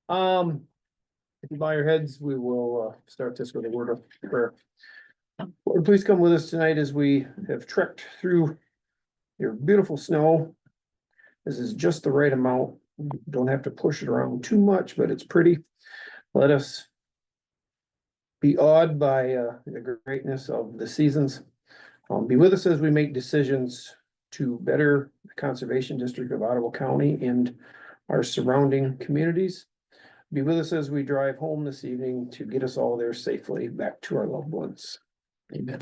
If you bow your heads, we will start this with a word of prayer. Lord, please come with us tonight as we have trekked through your beautiful snow. This is just the right amount. Don't have to push it around too much, but it's pretty. Let us be awed by the greatness of the seasons. Be with us as we make decisions to better the Conservation District of Ottawa County and our surrounding communities. Be with us as we drive home this evening to get us all there safely back to our loved ones. Amen.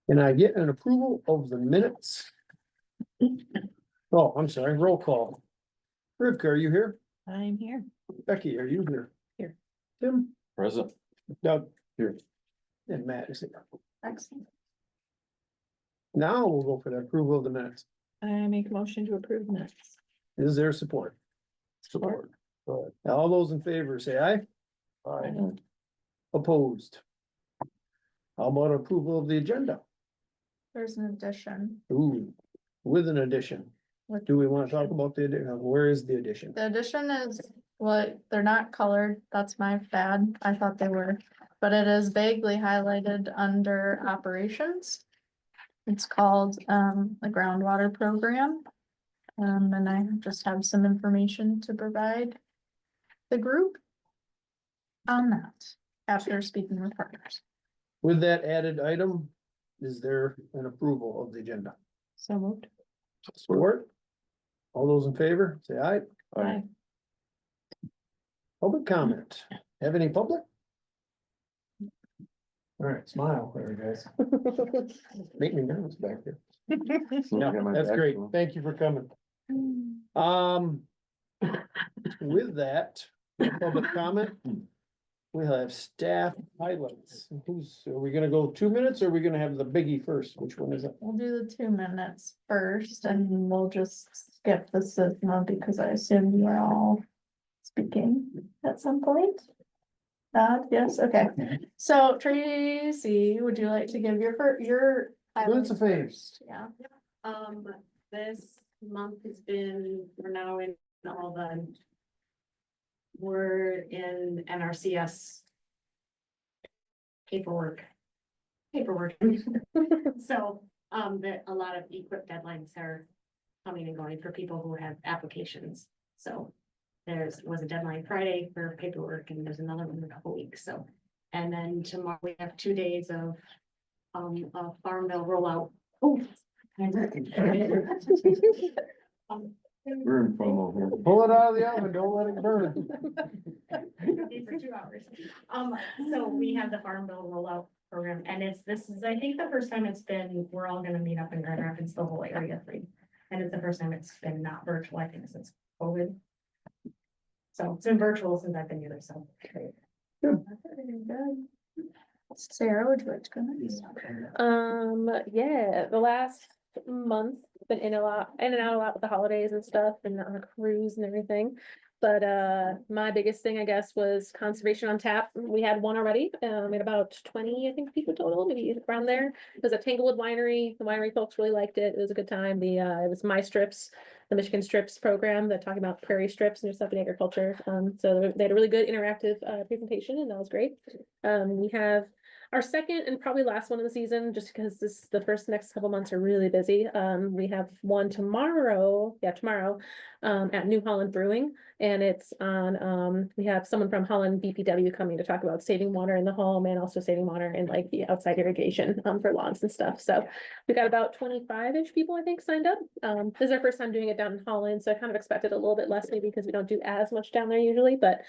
Can I get an approval of the minutes? Oh, I'm sorry, roll call. Rivka, are you here? I'm here. Becky, are you here? Here. Tim? Present. Doug? Here. And Matt is here. Excellent. Now we'll go for the approval of the minutes. I make a motion to approve minutes. Is there support? Support. All those in favor say aye. Aye. Opposed? How about approval of the agenda? There's an addition. Ooh, with an addition. What- Do we want to talk about the addition? Where is the addition? The addition is, what, they're not colored, that's my bad, I thought they were, but it is vaguely highlighted under operations. It's called, the groundwater program. And I just have some information to provide the group on that, after speaking with partners. With that added item, is there an approval of the agenda? So moved. Support? All those in favor, say aye. Aye. Public comment. Have any public? All right, smile there, guys. Make me nervous back there. No, that's great. Thank you for coming. With that, public comment. We'll have staff highlights. Are we gonna go 2 minutes or are we gonna have the biggie first? Which one is it? We'll do the 2 minutes first, and we'll just skip the SISMA because I assume you are all speaking at some point. Yes, okay. So Tracy, would you like to give your Do highlights us a favor. first? Yeah. This month has been, we're now in all the. We're in NRCS. Paperwork. So, that a lot of EQIP deadlines are coming and going for people who have applications. So was a deadline Friday for paperwork and there's another one in a couple weeks, so. And then tomorrow we have 2 days of, a farm bill rollout. Oh. We're in FOMO here. Pull it out of the oven, don't let it burn. For 2 hours. So we have the farm bill rollout program and this is, I think, the first time it's been, we're all gonna meet up in Grand Rapids, the whole area free. And it's the first time it's been not virtual, I think, since COVID. So it's been virtual since I've been here, so. Good. Sarah, would you like to go next? Yeah, the last month, been in and out a lot with the holidays and stuff and on a cruise and everything. But my biggest thing, I guess, was conservation on tap. We had one already, we had about 20, I think, people total, maybe around there. It was a Tanglewood Winery. The winery folks really liked it. It was a good time. It was My Strips, the Michigan Strips program that talking about prairie strips and your stuff in agriculture. So they had a really good interactive presentation and that was great. We have our second and probably last one of the season, just because the next couple months are really busy. We have one tomorrow, at New Holland Brewing. And it's on, we have someone from Holland BPW coming to talk about saving water in the home and also saving water in like the outside irrigation for lawns and stuff. So we got about 25-ish people, I think, signed up. This is our first time doing it down in Holland, so I kind of expected a little bit less maybe because we don't do as much down there usually, but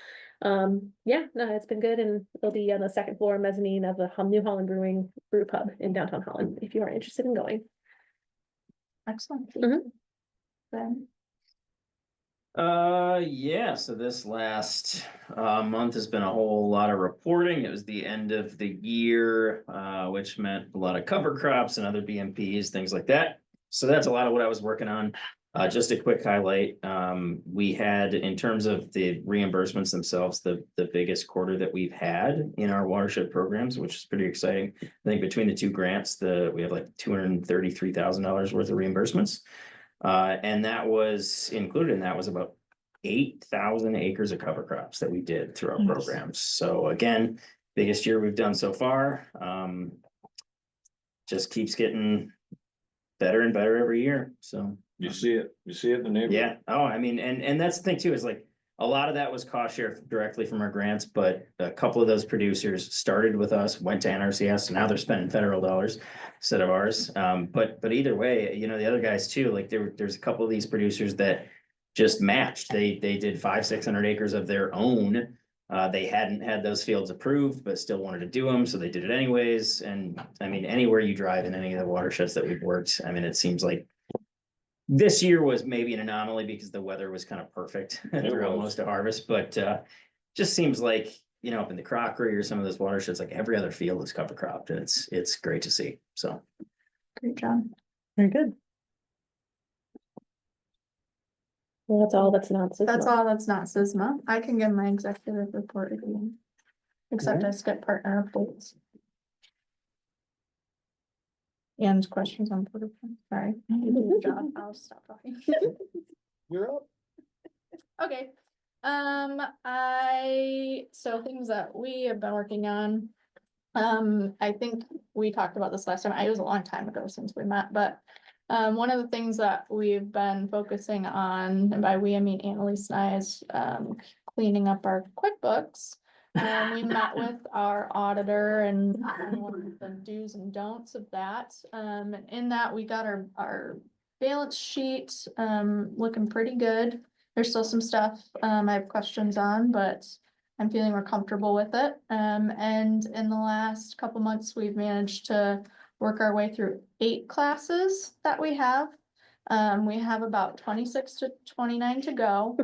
yeah, no, it's been good, and it'll be on the second floor mezzanine of the New Holland Brewing Brew Pub in downtown Holland, if you are interested in going. Excellent. Mhm. Ben? Yeah, so this last month has been a whole lot of reporting. It was the end of the year, which meant a lot of cover crops and other BMPs, things like that. So that's a lot of what I was working on. Just a quick highlight, we had, in terms of the reimbursements themselves, the biggest quarter that we've had in our watershed programs, which is pretty exciting. I think between the two grants, we have like $233,000 worth of reimbursements. And that was included in that was about 8,000 acres of cover crops that we did through our Nice. programs. So again, biggest year we've done so far. Just keeps getting better and better every year, so. You see it in the neighborhood. Yeah, oh, I mean, and that's the thing too, is like, a lot of that was cost share directly from our grants, but a couple of those producers started with us, went to NRCS, and now they're spending federal dollars instead of ours. But either way, you know, the other guys too, like there's a couple of these producers that just matched. They did 500-600 acres of their own. They hadn't had those fields approved, but still wanted to do them, so they did it anyways. And I mean, anywhere you drive in any of the watersheds that we've worked, I mean, it seems like this year was maybe an anomaly because the weather was kind of perfect throughout was. most of harvest, but just seems like, you know, up in the Crockery or some of those watersheds, like every other field is cover cropped, and it's great to see, so. Great job. Very good. Well, that's all that's not. That's all that's not SISMA. I can give my executive report again. Except I skipped partner updates. And questions on Porter, sorry. You did your job. I'll stop talking. You're up. Okay, so things that we have been working on. I think we talked about this last time, it was a long time ago since we met, but. One of the things that we've been focusing on, and by we, I mean Annalise and I, is, cleaning up our QuickBooks. We met with our auditor and what the do's and don'ts of that. In that, we got our balance sheet, looking pretty good. There's still some stuff, I have questions on, but I'm feeling more comfortable with it. And in the last couple months, we've managed to work our way through 8 classes that we have. We have about 26 to 29 to go,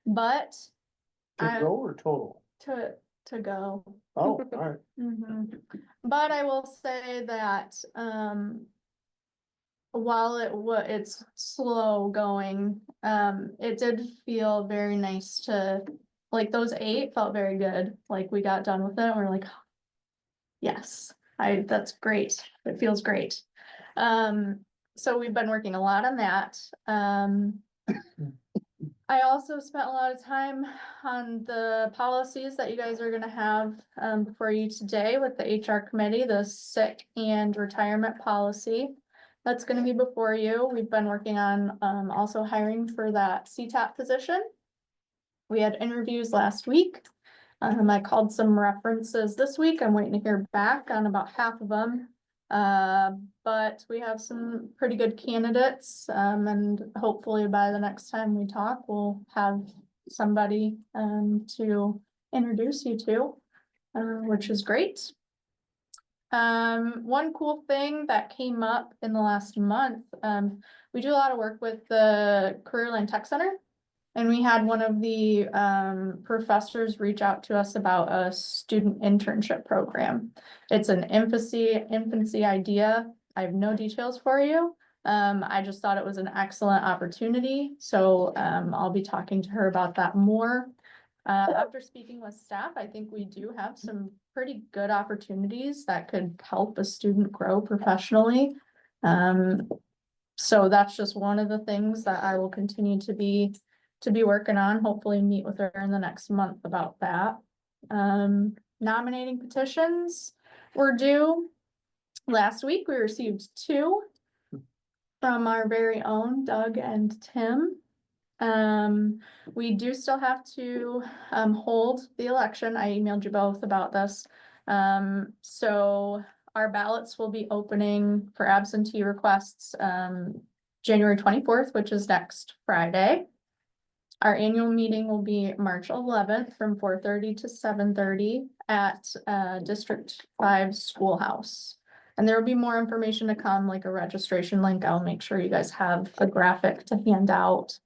but To go or total? to go. Oh, all right. But I will say that, while it's slow going, it did feel very nice to, like, those 8 felt very good. Like, we got done with it, and we're like, yes, that's great. It feels great. So we've been working a lot on that. I also spent a lot of time on the policies that you guys are gonna have, before you today with the HR committee, the sick and retirement policy. That's gonna be before you. We've been working on, also hiring for that CTAP position. We had interviews last week. I called some references this week. I'm waiting to hear back on about half of them. But we have some pretty good candidates, and hopefully by the next time we talk, we'll have somebody, to introduce you to, which is great. One cool thing that came up in the last month, we do a lot of work with the Careerland Tech Center. And we had one of the professors reach out to us about a student internship program. It's an infancy idea. I have no details for you. I just thought it was an excellent opportunity, so I'll be talking to her about that more. After speaking with staff, I think we do have some pretty good opportunities that could help a student grow professionally. So that's just one of the things that I will continue to be working on, hopefully meet with her in the next month about that. Nominating petitions were due. Last week, we received 2 from our very own Doug and Tim. We do still have to hold the election. I emailed you both about this. So our ballots will be opening for absentee requests January 24th, which is next Friday. Our annual meeting will be March 11th from 4:30 to 7:30 at District 5 Schoolhouse. And there will be more information to come, like a registration link. I'll make sure you guys have a graphic to hand out.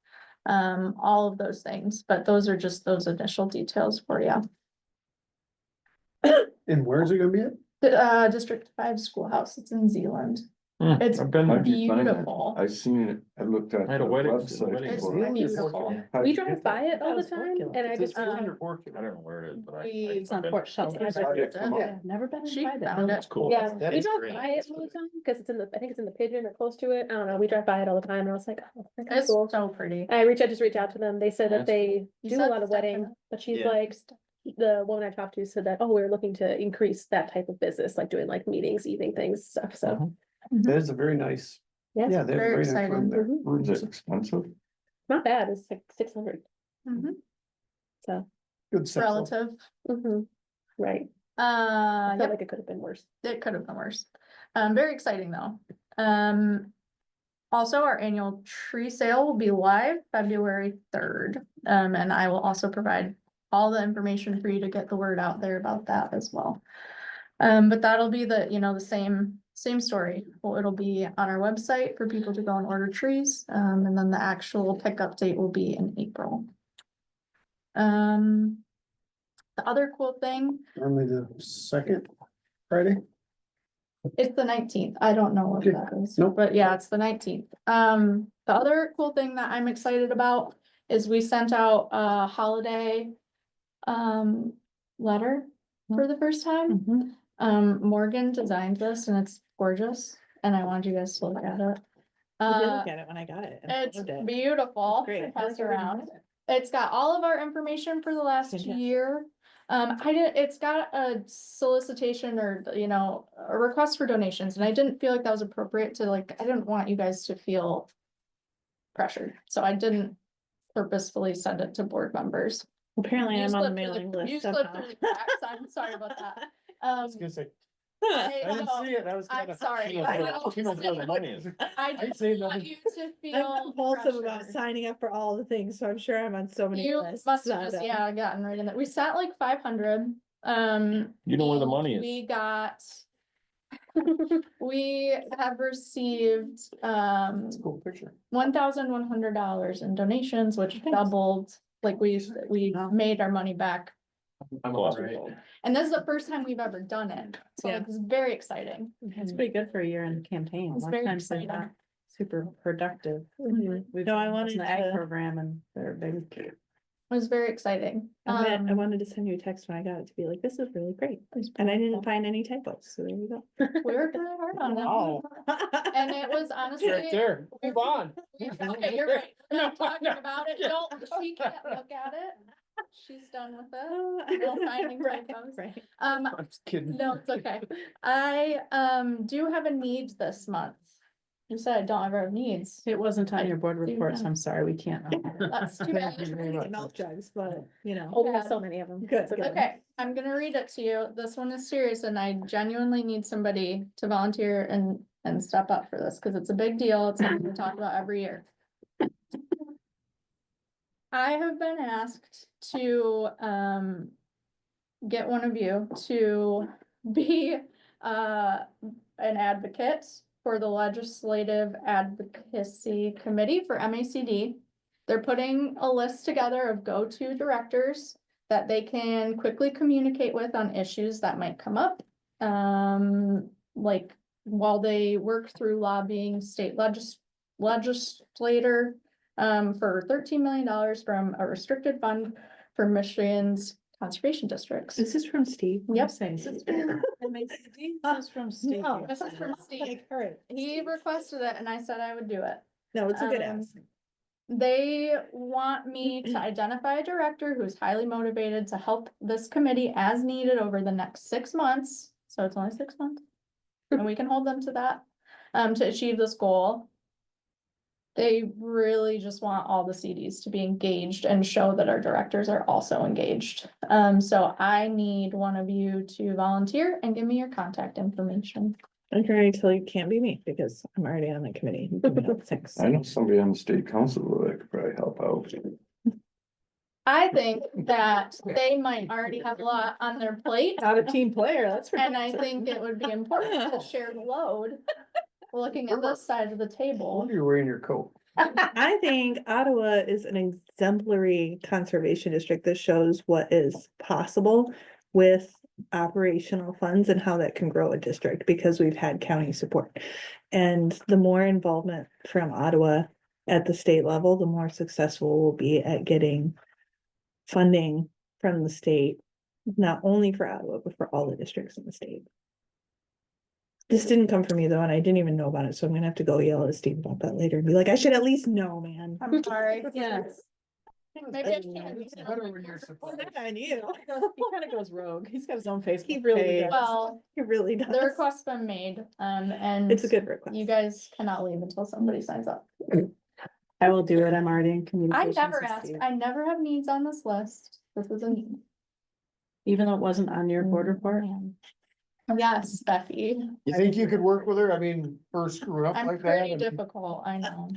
All of those things, but those are just those initial details for you. And where's it gonna be at? The District 5 Schoolhouse, it's in Zealand. It's I've been there. How'd you find it? beautiful. I seen it, I looked at I had the a wedding- website. wedding It's for Well, it. beautiful. How'd We you drive get by that? it all the time and I just, I don't know where it is, but I. It's on Fort Shelby. It's How'd it come up? I've never been She inside that. found building. it. Cool. yeah, That we is drive great. by it all the time, cause it's in the, I think it's in the Pigeon or close to it. I don't know, we drive by it all the time and I was like, oh, that's It's cool. so pretty. I just reached out to them. They said that That's they You do a said lot of stuff in wedding, it. but she's Yeah. like, the woman I talked to said that, oh, we're looking to increase that type of business, like doing like meetings, evening things, stuff, so. That is a very nice, Yeah, yeah, they have a Very very nice room exciting. there. Mhm. Is it expensive? Not bad, it's like 600, Mhm. so, Good setup. Relative. mhm, right. I felt Yep, like it could have been worse. it could have been worse. Very exciting though. Also, our annual tree sale will be live February 3rd. And I will also provide all the information for you to get the word out there about that as well. But that'll be the, the same story. Well, it'll be on our website for people to go and order trees. And then the actual pickup date will be in April. The other cool thing, Normally the second Friday. it's the 19th. I don't know what Okay. that is, Nope. but yeah, it's the 19th. The other cool thing that I'm excited about is we sent out a holiday letter for the first time. Mhm. Morgan designed this and it's gorgeous, and I wanted you guys to look at it. I did Uh, look at it when I got it. and it's loved it. beautiful. It's great. to pass around. It's got all of our information for the last Fantastic. year. It's got a solicitation or, a request for donations, and I didn't feel like that was appropriate to I didn't want you guys to feel pressured, so I didn't purposefully send it to board members. Apparently You I'm on the slipped through mailing you list slipped somehow. through the cracks. I'm sorry about that. I was gonna say, I I didn't know. see it, I was I'm kinda. sorry. She knows I where- know. she knows where the money is. I I'd just say want nothing. you to I'm feel compulsive about pressured. signing up for all the things, so I'm sure I'm on so many You lists. must have but, just, yeah, gotten right in there. We sat like 500. You know where the and money is. We got, we have received, It's a cool picture. $1,100 in donations, which Thanks. doubled, we Wow. made our money back. I'm Cool. awesome. And this is the first time we've ever done it. So Yeah. it's very exciting. It's pretty good for a year in the campaign. It's A lot of very times they're exciting. not super productive. Mhm. We've No, I done wanted the ag to- program and they're big. It was very exciting. I Um, wanted to send you a text when I got it to be like, this is really great. it was And I didn't beautiful. find any typos, so there you go. We worked really hard on it. Wow. And it was honestly. Right there, move on. Okay, you're right. We're not talking about it. Don't, she can't look at it. She's done with it. No finding Right, typos. right. I'm just kidding. No, it's okay. I do have a need this month. You said I don't ever have needs. It wasn't on your board do reports, know. I'm sorry, we can't. That's too Thank bad. you very much. Milk jugs, but you know. Oh, we have so many of them. Good, It's okay. good. Okay, I'm gonna read it to you. This one is serious and I genuinely need somebody to volunteer and step up for this, cause it's a big deal. It's something we talk about every year. I have been asked to, get one of you to be, an advocate for the Legislative Advocacy Committee for MACD. They're putting a list together of go-to directors that they can quickly communicate with on issues that might come up. Like while they work through lobbying state legislator for $13 million from a restricted fund for Michigan's conservation districts. This is from Steve. Yep. This is from Steve. No, this is from Steve. Like, all right. He requested it and I said I would do it. No, it's a good Um, ask. They want me to identify a director who's highly motivated to help this committee as needed over the next 6 months. So it's only 6 months. And we can hold them to that, to achieve this goal. They really just want all the CDs to be engaged and show that our directors are also engaged. So I need one of you to volunteer and give me your contact information. I'm trying to tell you, it can't be me because I'm already on the committee. You can help, thanks. I know somebody on the state council that could probably help out. I think that they might already have a lot on their plate. Not a team player, that's for. And I think it would be important to share the load. Looking at this side of the I table. wonder you're wearing your coat. I think Ottawa is an exemplary conservation district that shows what is possible with operational funds and how that can grow a district, because we've had county support. And the more involvement from Ottawa at the state level, the more successful we'll be at getting funding from the state, not only for Ottawa, but for all the districts in the state. This didn't come from me though, and I didn't even know about it, so I'm gonna have to go yell at Steve about that later and be like, I should at least know, man. I'm sorry. Yes. Maybe I should. It's better when you're supportive. On you. He kind of goes rogue. He's got his own Facebook. He really page. does. Well, It really the does. request's been made, and. It's a good request. You guys cannot leave until somebody signs up. I will do it. I'm already in I communications. never with asked, Steve. I never have needs on this list. This is a need. Even though it wasn't on your board report. Man. Yes, Becky, You think you could work with her? I mean, for screwing up I'm like that? pretty and- difficult, I know.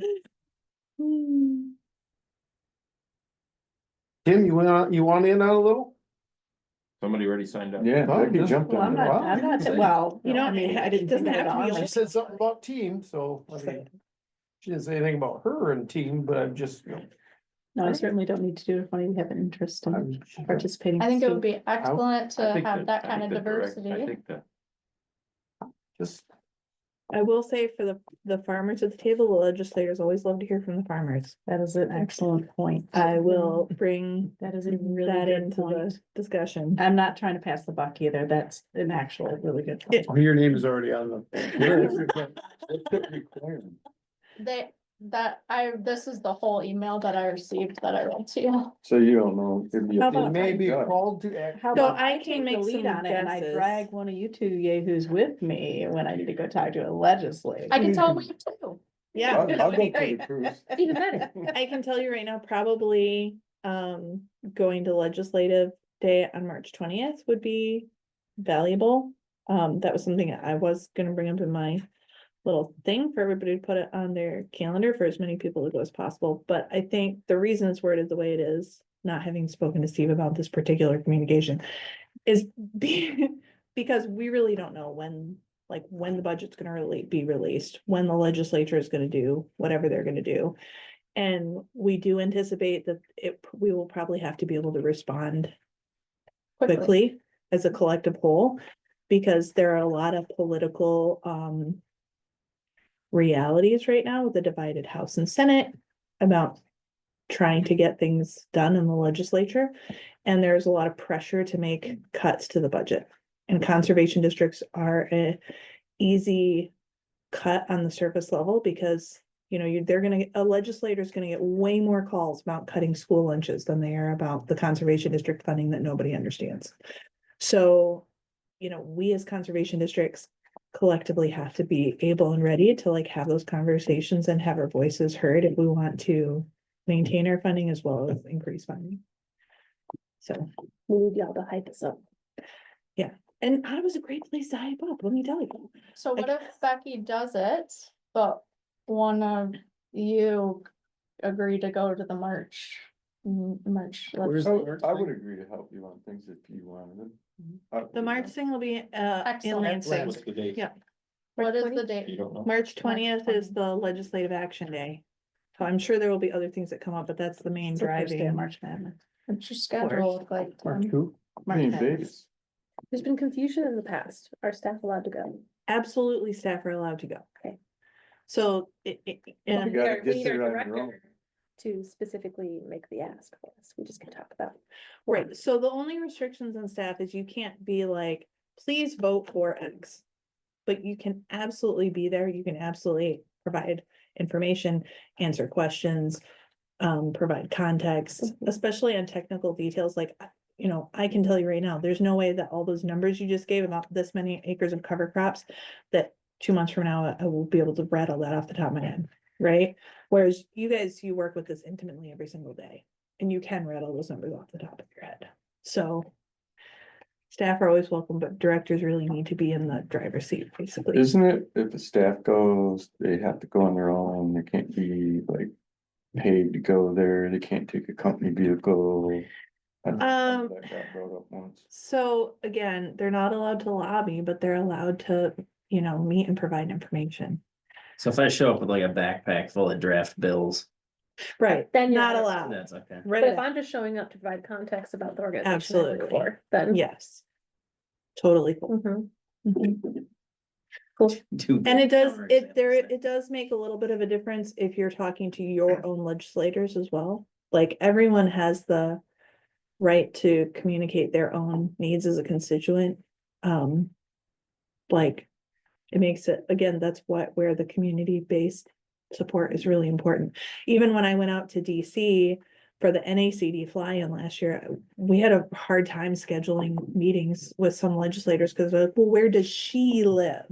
Tim, you want in on a little? Somebody already signed up. Yeah, Oh, Becky just- jumped Well, I'm on not, it. I'm not, Say- well, You know, I mean, I didn't doesn't think of it have to be on all- She my- said something about team, so, I mean, she didn't say anything about her and team, but I'm just, you know. No, I certainly don't need to do it when you have an interest in I'm- participating. I think it would Steve. be excellent to I think have that I kind of think the direct- I diversity. think that Just, I will say for the farmers at the table, the legislators always love to hear from the farmers. That is an excellent point. I will bring That is a really that good into the point. discussion. I'm not trying to pass the buck either. That's an actual really good point. your name is already on the. What's that requirement? This is the whole email that I received that I wrote to you. So you don't know. It'd be a How It about- may be Yeah. called to act. How So about I I can take the make lead some on it and I guesses. drag one of you two yahoos with me when I need to go talk to a legislator. I can tell we too. Yeah. I'll that would go be for great. the cruise. Even better. I can tell you right now, probably, going to legislative day on March 20th would be valuable. That was something I was gonna bring up in my little thing for everybody to put it on their calendar for as many people to go as possible. But I think the reason it's worded the way it is, not having spoken to Steve about this particular communication, is because we really don't know when the budget's gonna really be released, when the legislature is gonna do whatever they're gonna do. And we do anticipate that we will probably have to be able to respond quickly as a collective whole, because there are a lot of political, realities right now with the divided House and Senate about trying to get things done in the legislature. And there's a lot of pressure to make cuts to the budget. And conservation districts are a easy cut on the surface level, because a legislator's gonna get way more calls about cutting school lunches than they are about the conservation district funding that nobody understands. So, we as conservation districts collectively have to be able and ready to have those conversations and have our voices heard if we want to maintain our funding as well as increase funding. So, We need y'all to hype us up. and Ottawa's a great place to hype up, let me tell you. So what if Becky does it, but one of you agree to go to the March? Where's I the would March I thing? would agree to help you on things if you wanted them. The March thing will be in Excellent. Lansing. what's the date? Yeah. What is the You date? don't know? March 20th is 20th. the legislative action day. So I'm sure there will be other things that come up, but that's the main It's the first day of driving. March Madness. What's your schedule look like? March Tim? who? March In Madness. Vegas. There's been confusion in the past. Are staff allowed to go? Absolutely, staff are allowed to go. Okay. So You and gotta We get need our there on your own. director to specifically make the ask for us. We just can talk about. right, so the only restrictions on staff is you can't be like, please vote for X. But you can absolutely be there. You can absolutely provide information, answer questions, provide context, especially on technical details. I can tell you right now, there's no way that all those numbers you just gave about this many acres of cover crops, that 2 months from now, I will be able to rattle that off the top of my head, right? Whereas you guys, you work with this intimately every single day, and you can rattle those numbers off the top of your head. So staff are always welcome, but directors really need to be in the driver's seat, basically. Isn't it, if the staff goes, they have to go on their own, they can't be paid to go there, they can't take a company vehicle? I don't know, that got brought up once. So again, they're not allowed to lobby, but they're allowed to, meet and provide information. So if I show up with a backpack full of draft bills, Right, Then you're not out. allowed. that's okay. Right, But if I'm just showing up to provide context about the organization I work Absolutely. for, then yes. totally cool. Mhm. Mhm. And it does, it does make a little bit of a difference if you're talking to your own legislators as well. Like, everyone has the right to communicate their own needs as a constituent. Like, it makes it, again, that's where the community-based support is really important. Even when I went out to DC for the NACD fly-in last year, we had a hard time scheduling meetings with some legislators, because they're like, well, where does she live?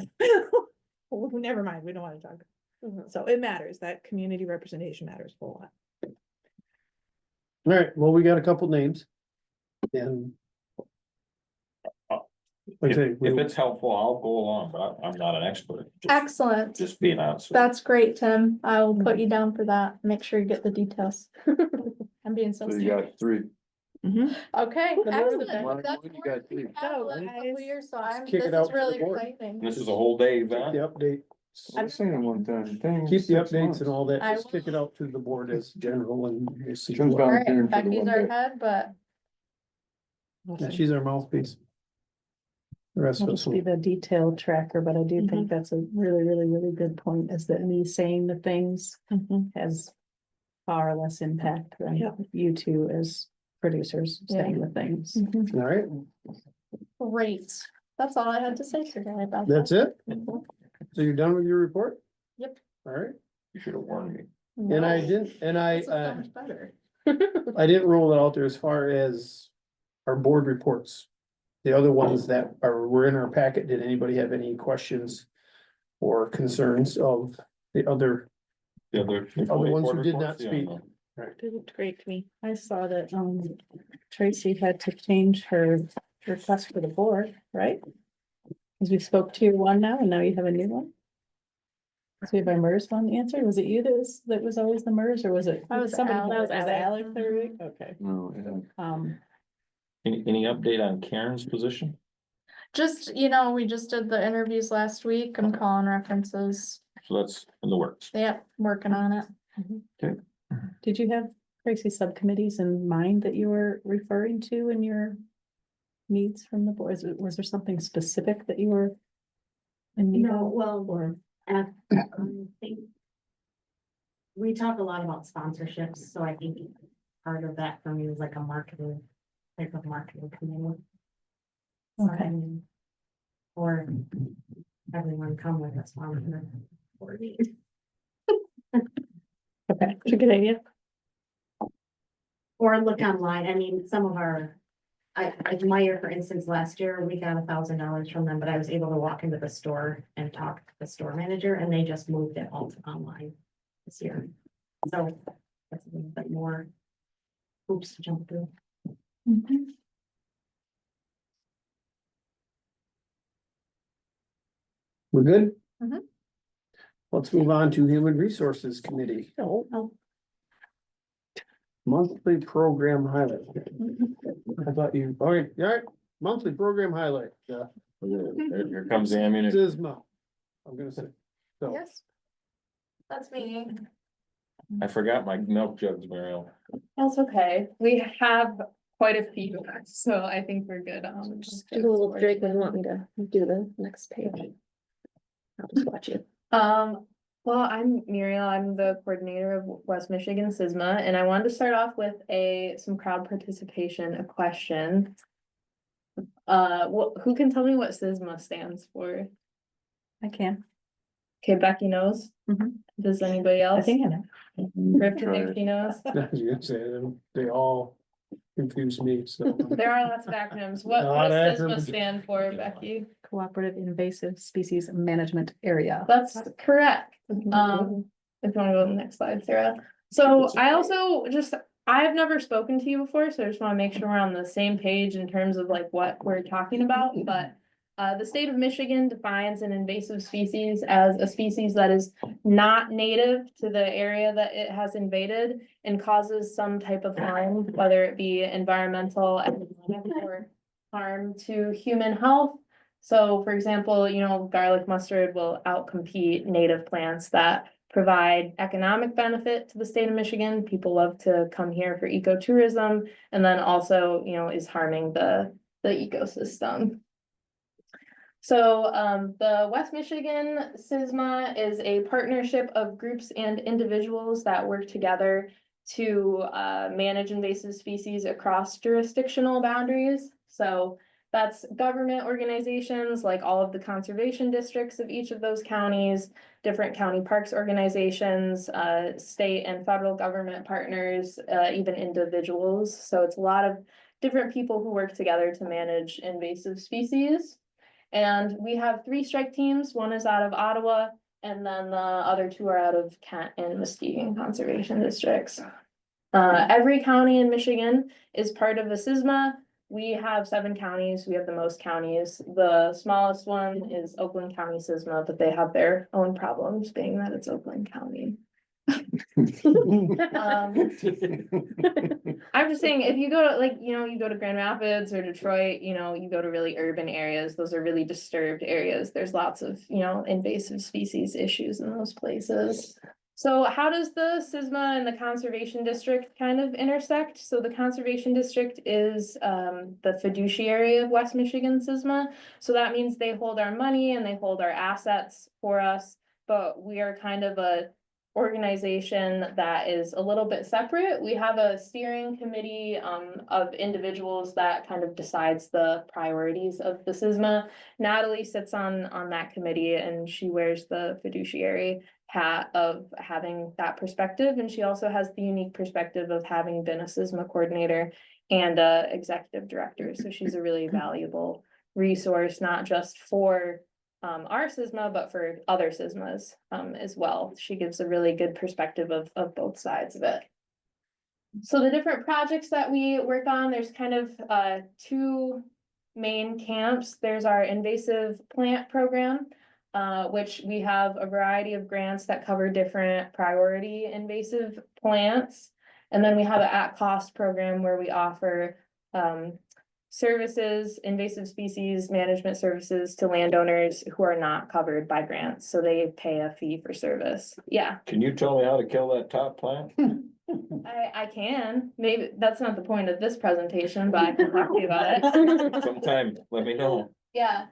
Well, never mind, we don't want to talk. Mhm. So it matters, that community representation matters a lot. All right, well, we got a couple names. And. Like I say, If we- it's helpful, I'll go along, but I'm not an expert. Excellent. Just being honest. with you. That's great, Tim. I will put you down for that. Make sure you get the details. I'm being so So you serious. got three. Mhm. Okay, The more the excellent. better. Why That's don't you more got than we three? have Go, the last couple guys. years, so Let's I'm, kick this it out is to the really board. exciting. This is a whole day The event. update, I'm saying one time, thing. keep the 6 updates months. and all that, I just kick it will. out to the board as general and we'll see. Jim's what- All volunteering right, for the Becky's one our day. head, but Yeah, she's our mouthpiece. The rest I'll of us just be will. the detailed tracker, but I do think that's a really, really, really good point, is that me saying the things Mhm. has far less impact than Yep. you two as producers saying the things. Mhm. All right, great. That's all I had to say today about that. that's it? Mhm. So you're done with your report? Yep. All right, You should have warned me. and I No, didn't, and this is so much better. I didn't roll it out there as far as our board reports. The other ones that were in our packet, did anybody have any questions or concerns of the other? The other. ones who did not speak. It looked great to me. I saw that, Tracy had to change her request for the board, right? Cause we spoke to your one now, and now you have a new one. So we have our MERS one answered. Was it you that was always the MERS, or was it? That was somebody? Alex. Was it Alex Mhm. every week? Okay, No, yeah. Any update on Karen's position? Just, we just did the interviews last week. I'm calling references. So that's in the works. Yep, working on it. did you have Tracy subcommittees in mind that you were referring to in your needs from the board? Was there something specific that you were in need No, of, well, or? I think we talk a lot about sponsorships, so I think part of that for me is like a marketing, type of marketing committee. Okay. Something, or everyone come with a sponsor. Okay, it's a good idea. Or look online, I mean, some of our, like Meyer, for instance, last year, we got $1,000 from them, but I was able to walk into the store and talk to the store manager, and they just moved it all to online this year. So that's a little bit more hoops to jump through. We're good? Mhm. Let's move on to Human Resources Committee. Monthly program highlight. I thought you, all right, monthly program highlight, Here comes the ammunition. SISMA. I'm gonna say, so, Yes. That's me. I forgot my milk jugs, Mariel. That's okay. We have quite a few, so I think we're good. Just do a little Drake when you want me to do the next page. I'll just watch you. Well, I'm Muriel. I'm the coordinator of West Michigan SISMA, and I wanted to start off with some crowd participation, a question. Who can tell me what SISMA stands for? I can. Okay, Becky knows. Mhm. Does anybody else? I think I know. Griffin thinks she knows. I was gonna say, they all confuse me, so. There are lots of acronyms. What A lot does of SISMA acronyms. stand for, Becky? Cooperative Invasive Species Management Area. That's correct. If you wanna go to the next slide, Sarah. So I also I've never spoken to you before, so I just wanna make sure we're on the same page in terms of like what we're talking about, but. The state of Michigan defines an invasive species as a species that is not native to the area that it has invaded and causes some type of harm, whether it be environmental, economic, or harm to human health. So for example, garlic mustard will outcompete native plants that provide economic benefit to the state of Michigan. People love to come here for ecotourism, and then also, is harming the ecosystem. So, the West Michigan SISMA is a partnership of groups and individuals that work together to, manage invasive species across jurisdictional boundaries. So that's government organizations, like all of the conservation districts of each of those counties, different county parks organizations, state and federal government partners, even individuals. So it's a lot of different people who work together to manage invasive species. And we have 3 strike teams. One is out of Ottawa, and then the other 2 are out of Kent and Muskegon Conservation Districts. Every county in Michigan is part of the SISMA. We have 7 counties. We have the most counties. The smallest one is Oakland County SISMA, but they have their own problems, being that it's Oakland County. I'm just saying, if you go to you go to Grand Rapids or Detroit, you go to really urban areas, those are really disturbed areas. There's lots of, invasive species issues in those places. So how does the SISMA and the Conservation District kind of intersect? So the Conservation District is the fiduciary of West Michigan SISMA. So that means they hold our money and they hold our assets for us, but we are kind of a organization that is a little bit separate. We have a steering committee of individuals that kind of decides the priorities of the SISMA. Natalie sits on that committee, and she wears the fiduciary hat of having that perspective, and she also has the unique perspective of having been a SISMA coordinator and a executive director. So she's a really valuable resource, not just for our SISMA, but for other SISMAs as well. She gives a really good perspective of both sides of it. So the different projects that we work on, there's kind of 2 main camps. There's our invasive plant program, which we have a variety of grants that cover different priority invasive plants. And then we have an at-cost program where we offer services, invasive species management services to landowners who are not covered by grants. So they pay a fee for service. Yeah, Can you tell me how to kill that top plant? I can. Maybe that's not the point of this presentation, but I can talk to you about it. Sometime, let me know. Yeah.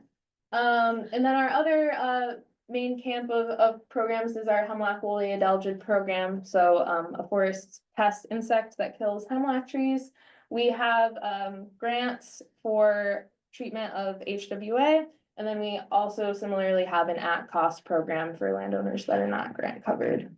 And then our other main camp of programs is our hemlock woolly adelgid program. So a forest pest insect that kills hemlock trees. We have grants for treatment of HWA, and then we also similarly have an at-cost program for landowners that are not grant covered.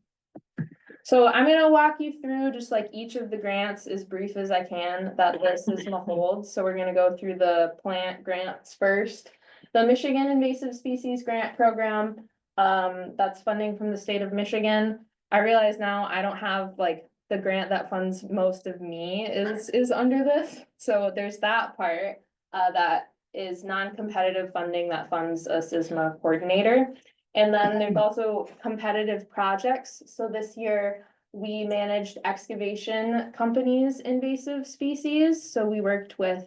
So I'm gonna walk you through just like each of the grants as brief as I can that the SISMA holds. So we're gonna go through the plant grants first. The Michigan Invasive Species Grant Program, that's funding from the state of Michigan. I realize now I don't have like the grant that funds most of me is under this. So there's that part that is non-competitive funding that funds a SISMA coordinator. And then there's also competitive projects. So this year we managed excavation companies' invasive species. So we worked with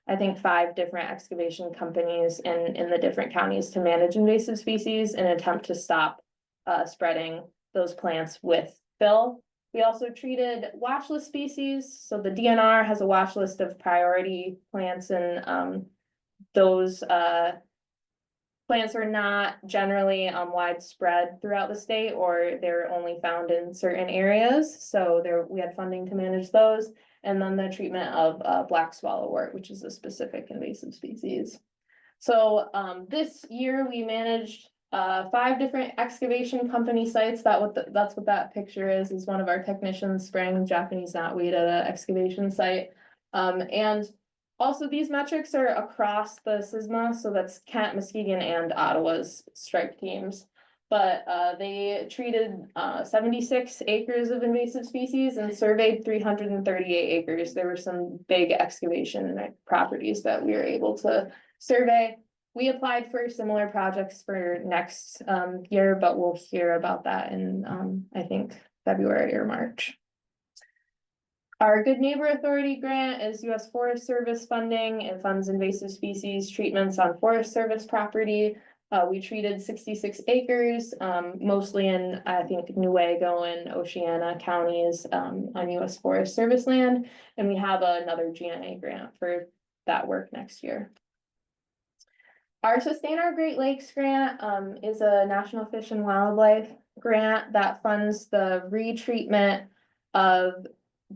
I think 5 different excavation companies in the different counties to manage invasive species in an attempt to stop spreading those plants with fill. We also treated watch list species. So the DNR has a watch list of priority plants, and those plants are not generally widespread throughout the state, or they're only found in certain areas. So we had funding to manage those. And then the treatment of black swallowwort, which is a specific invasive species. So this year we managed 5 different excavation company sites. That's what that picture is one of our technicians spraying Japanese knotweed at an excavation site. And also these metrics are across the SISMA, so that's Kent, Muskegon, and Ottawa's strike teams. But they treated 76 acres of invasive species and surveyed 338 acres. There were some big excavation properties that we were able to survey. We applied for similar projects for next year, but we'll hear about that in I think February or March. Our Good Neighbor Authority grant is U.S. Forest Service funding. It funds invasive species treatments on Forest Service property. We treated 66 acres, mostly in, I think, Newaygo and Oceana counties on U.S. Forest Service land. And we have another GNA grant for that work next year. our Sustain Our Great Lakes grant, is a National Fish and Wildlife grant that funds the retreatment of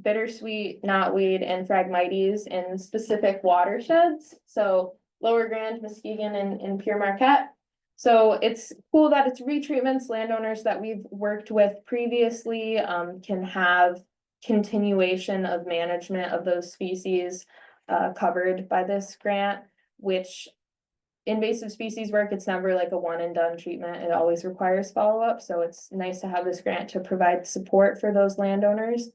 bittersweet, knotweed, and Phragmites in specific watersheds. So Lower Grand, Muskegon, and Pure Marquette. So it's cool that it's retreatments. Landowners that we've worked with previously, can have continuation of management of those species, covered by this grant, which invasive species work, it's never like a one and done treatment. It always requires follow-up. So it's nice to have this grant to provide support for those landowners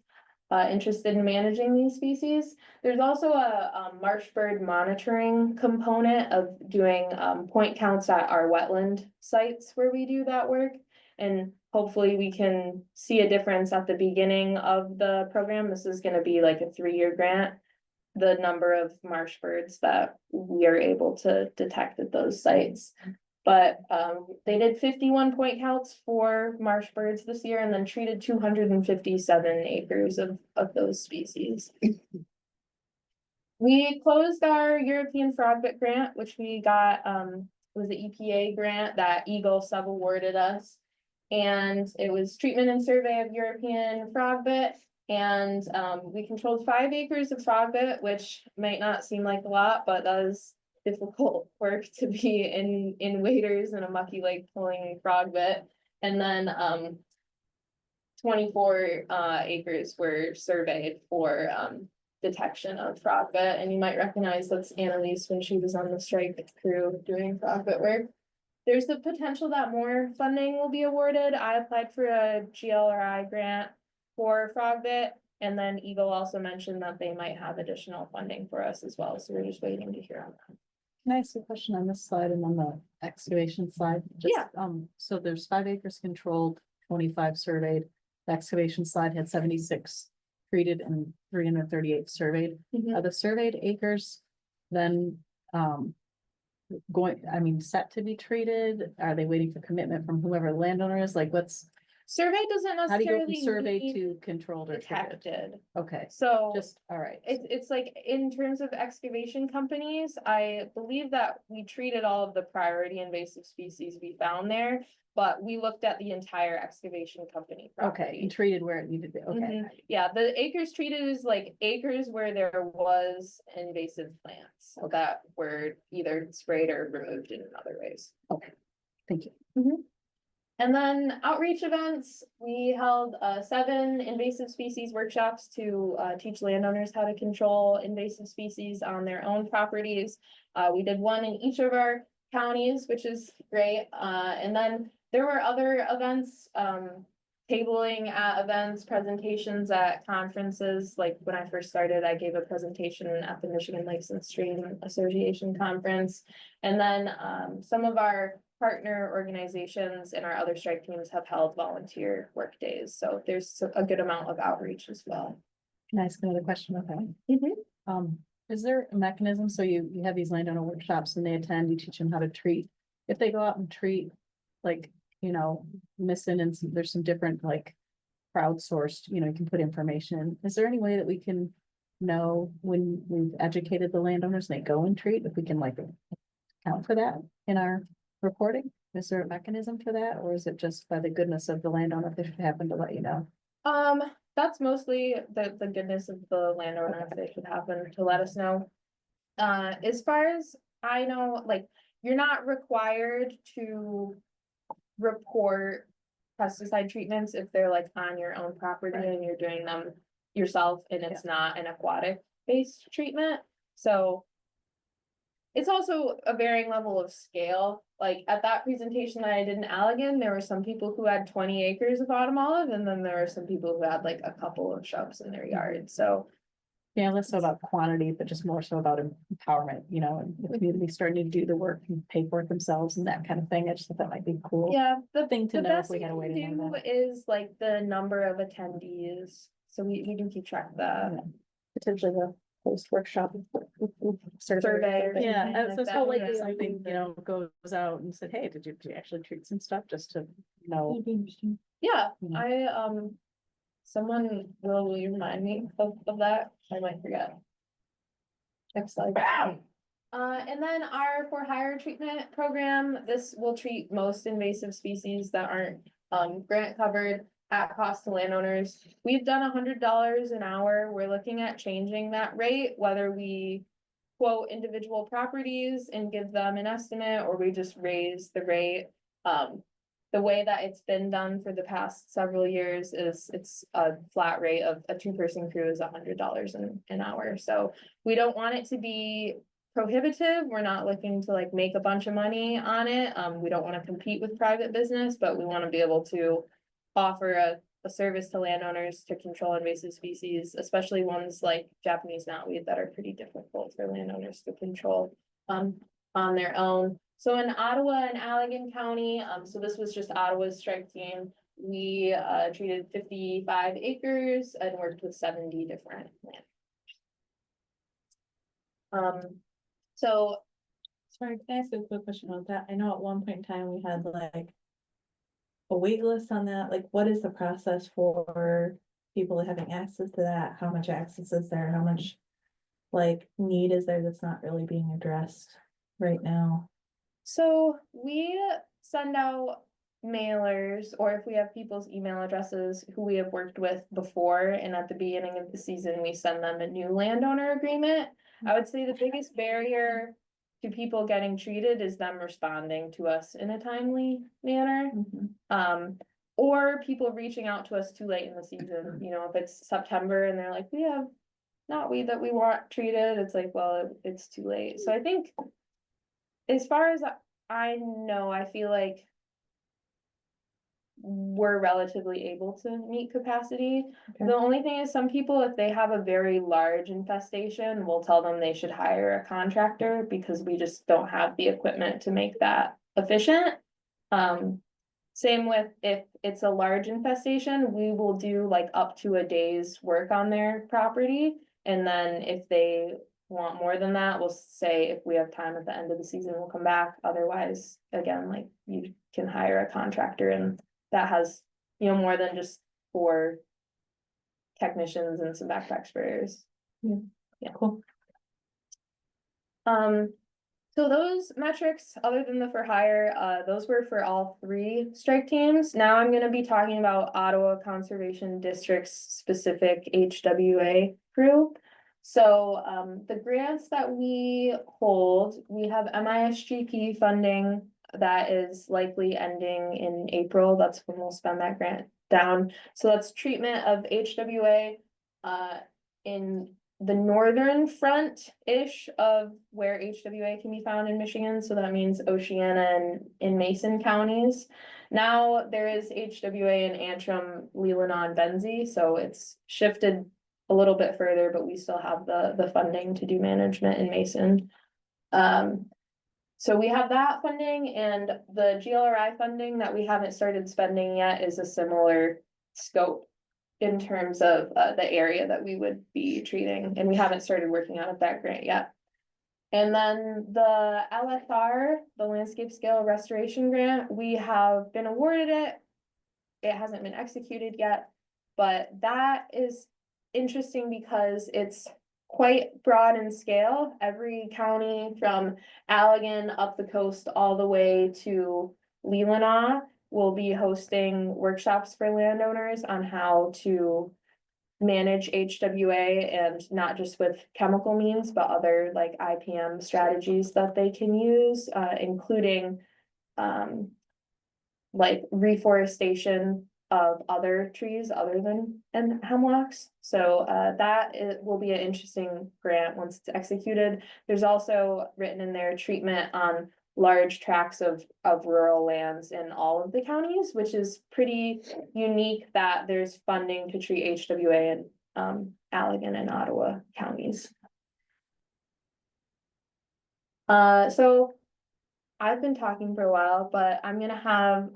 interested in managing these species. There's also a marsh bird monitoring component of doing point counts at our wetland sites where we do that work. And hopefully we can see a difference at the beginning of the program. This is gonna be like a 3-year grant. The number of marsh birds that we are able to detect at those sites. But they did 51 point counts for marsh birds this year and then treated 257 acres of those species. We closed our European Frogbit grant, which we got, was the EPA grant that Eagle sub-awarded us. And it was treatment and survey of European Frogbit. And we controlled 5 acres of frogbit, which might not seem like a lot, but that is difficult work to be in waders in a mucky lake pulling frogbit. And then 24 acres were surveyed for detection of frogbit. And you might recognize that's Annalise when she was on the strike crew doing frogbit work. There's the potential that more funding will be awarded. I applied for a GLRI grant for Frogbit, and then Eagle also mentioned that they might have additional funding for us as well, so we're just waiting to hear on that. Can I ask a question on this slide and on the excavation slide? Just, Yeah. So there's 5 acres controlled, 25 surveyed. The excavation slide had 76 treated and 338 surveyed. Are the surveyed acres then, set to be treated? Are they waiting for commitment from whoever the landowner is? Like, Survey doesn't how do you go from necessarily survey need to controlled or treated? detected, Okay, so. just, all right. It's like in terms of excavation companies, I believe that we treated all of the priority invasive species we found there. But we looked at the entire excavation company Okay, property. and treated where it needed to, okay. Mhm. Yeah, the acres treated is like acres where there was invasive plants that were either sprayed or removed in other ways. Thank you. And then outreach events, we held 7 invasive species workshops to teach landowners how to control invasive species on their own properties. We did one in each of our counties, which is great. And then there were other events, tabling at events, presentations at conferences. Like when I first started, I gave a presentation at the Michigan Lakes and Stream Association conference. And then some of our partner organizations and our other strike teams have held volunteer work days. So there's a good amount of outreach as well. Can I ask another question? Okay. Is there a mechanism? So you have these landowner workshops and they attend, you teach them how to treat. If they go out and treat, like, missing and there's some different crowdsourced, you can put information in. Is there any way that we can know when we've educated the landowners and they go and treat, if we can account for that in our reporting? Is there a mechanism for that, or is it just by the goodness of the landowner if they should happen to let you know? That's mostly the goodness of the landowner if they should happen to let us know. As far as I know, you're not required to report pesticide treatments if they're on your own property and you're doing them yourself and it's not an aquatic based treatment. So it's also a varying level of scale. Like at that presentation that I did in Allegan, there were some people who had 20 acres of autumn olive, and then there were some people who had a couple of shrubs in their yard. So yeah, less so about quantity, but just more so about empowerment, and the community starting to do the work and pay for it themselves and that kind of thing. I just thought that might be cool. yeah, Thing to the know if best we we had a way to can know do that. is the number of attendees. So we can keep track of that. Yeah. Potentially the post workshop. Survey or Yeah, something so like it's that. probably Yeah. something, goes out and said, hey, did you actually treat some stuff just to know? Yeah, Mhm. I, someone will you remind me of that? I might forget. Next slide. And then our for hire treatment program, this will treat most invasive species that aren't grant covered at cost to landowners. We've done $100 an hour. We're looking at changing that rate, whether we quote individual properties and give them an estimate, or we just raise the rate. The way that it's been done for the past several years is it's a flat rate of a two-person crew is $100 an hour. So we don't want it to be prohibitive. We're not looking to like make a bunch of money on it. We don't want to compete with private business, but we want to be able to offer a service to landowners to control invasive species, especially ones like Japanese knotweed that are pretty difficult for landowners to control on their own. So in Ottawa and Allegan County, so this was just Ottawa's strike team. We treated 55 acres and worked with 70 different land. So Sorry, can I ask a quick question about that? I know at one point in time we had like a wait list on that, like what is the process for people having access to that? How much access is there? How much like need is there that's not really being addressed right now? So we send out mailers, or if we have people's email addresses who we have worked with before, and at the beginning of the season, we send them a new landowner agreement. I would say the biggest barrier to people getting treated is them responding to us in a timely manner. Or people reaching out to us too late in the season, you know, if it's September and they're like, we have knotweed that we want treated, it's like, well, it's too late. So I think as far as I know, I feel like we're relatively able to meet capacity. Okay. The only thing is some people, if they have a very large infestation, we'll tell them they should hire a contractor because we just don't have the equipment to make that efficient. Same with if it's a large infestation, we will do like up to a day's work on their property. And then if they want more than that, we'll say if we have time at the end of the season, we'll come back. Otherwise, again, like you can hire a contractor, and that has, you know, more than just 4 technicians and some backpack sprayers. Yeah, cool. So those metrics, other than the for hire, those were for all 3 strike teams. Now I'm gonna be talking about Ottawa Conservation District's specific HWA crew. So the grants that we hold, we have MISGP funding that is likely ending in April. That's when we'll spend that grant down. So that's treatment of HWA in the northern front-ish of where HWA can be found in Michigan. So that means Oceana and in Mason counties. Now there is HWA in Antrim, Leelanau, and Benzie, so it's shifted a little bit further, but we still have the funding to do management in Mason. So we have that funding, and the GLRI funding that we haven't started spending yet is a similar scope in terms of the area that we would be treating, and we haven't started working out of that grant yet. And then the LSR, the Landscape Scale Restoration Grant, we have been awarded it. It hasn't been executed yet, but that is interesting because it's quite broad in scale. Every county from Allegan up the coast all the way to Leelanau will be hosting workshops for landowners on how to manage HWA, and not just with chemical means, but other like IPM strategies that they can use, including like reforestation of other trees other than hemlocks. So that will be an interesting grant once it's executed. There's also written in there treatment on large tracts of rural lands in all of the counties, which is pretty unique that there's funding to treat HWA in Allegan and Ottawa counties. So I've been talking for a while, but I'm gonna have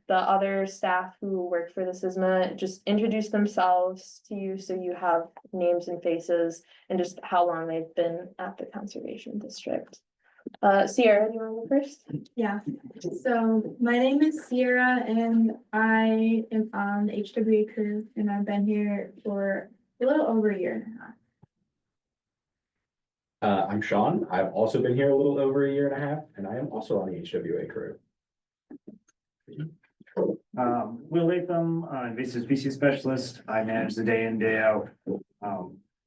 the other staff who work for the SISMA just introduce themselves to you, so you have names and faces and just how long they've been at the Conservation District. Sierra, do you want to go first? Yeah, so my name is Sierra and I am on the HWA crew, and I've been here for a little over a year and a half. I'm Sean. I've also been here a little over a year and a half, and I am also on the HWA crew. Will Latham, invasive species specialist. I manage the day in, day out,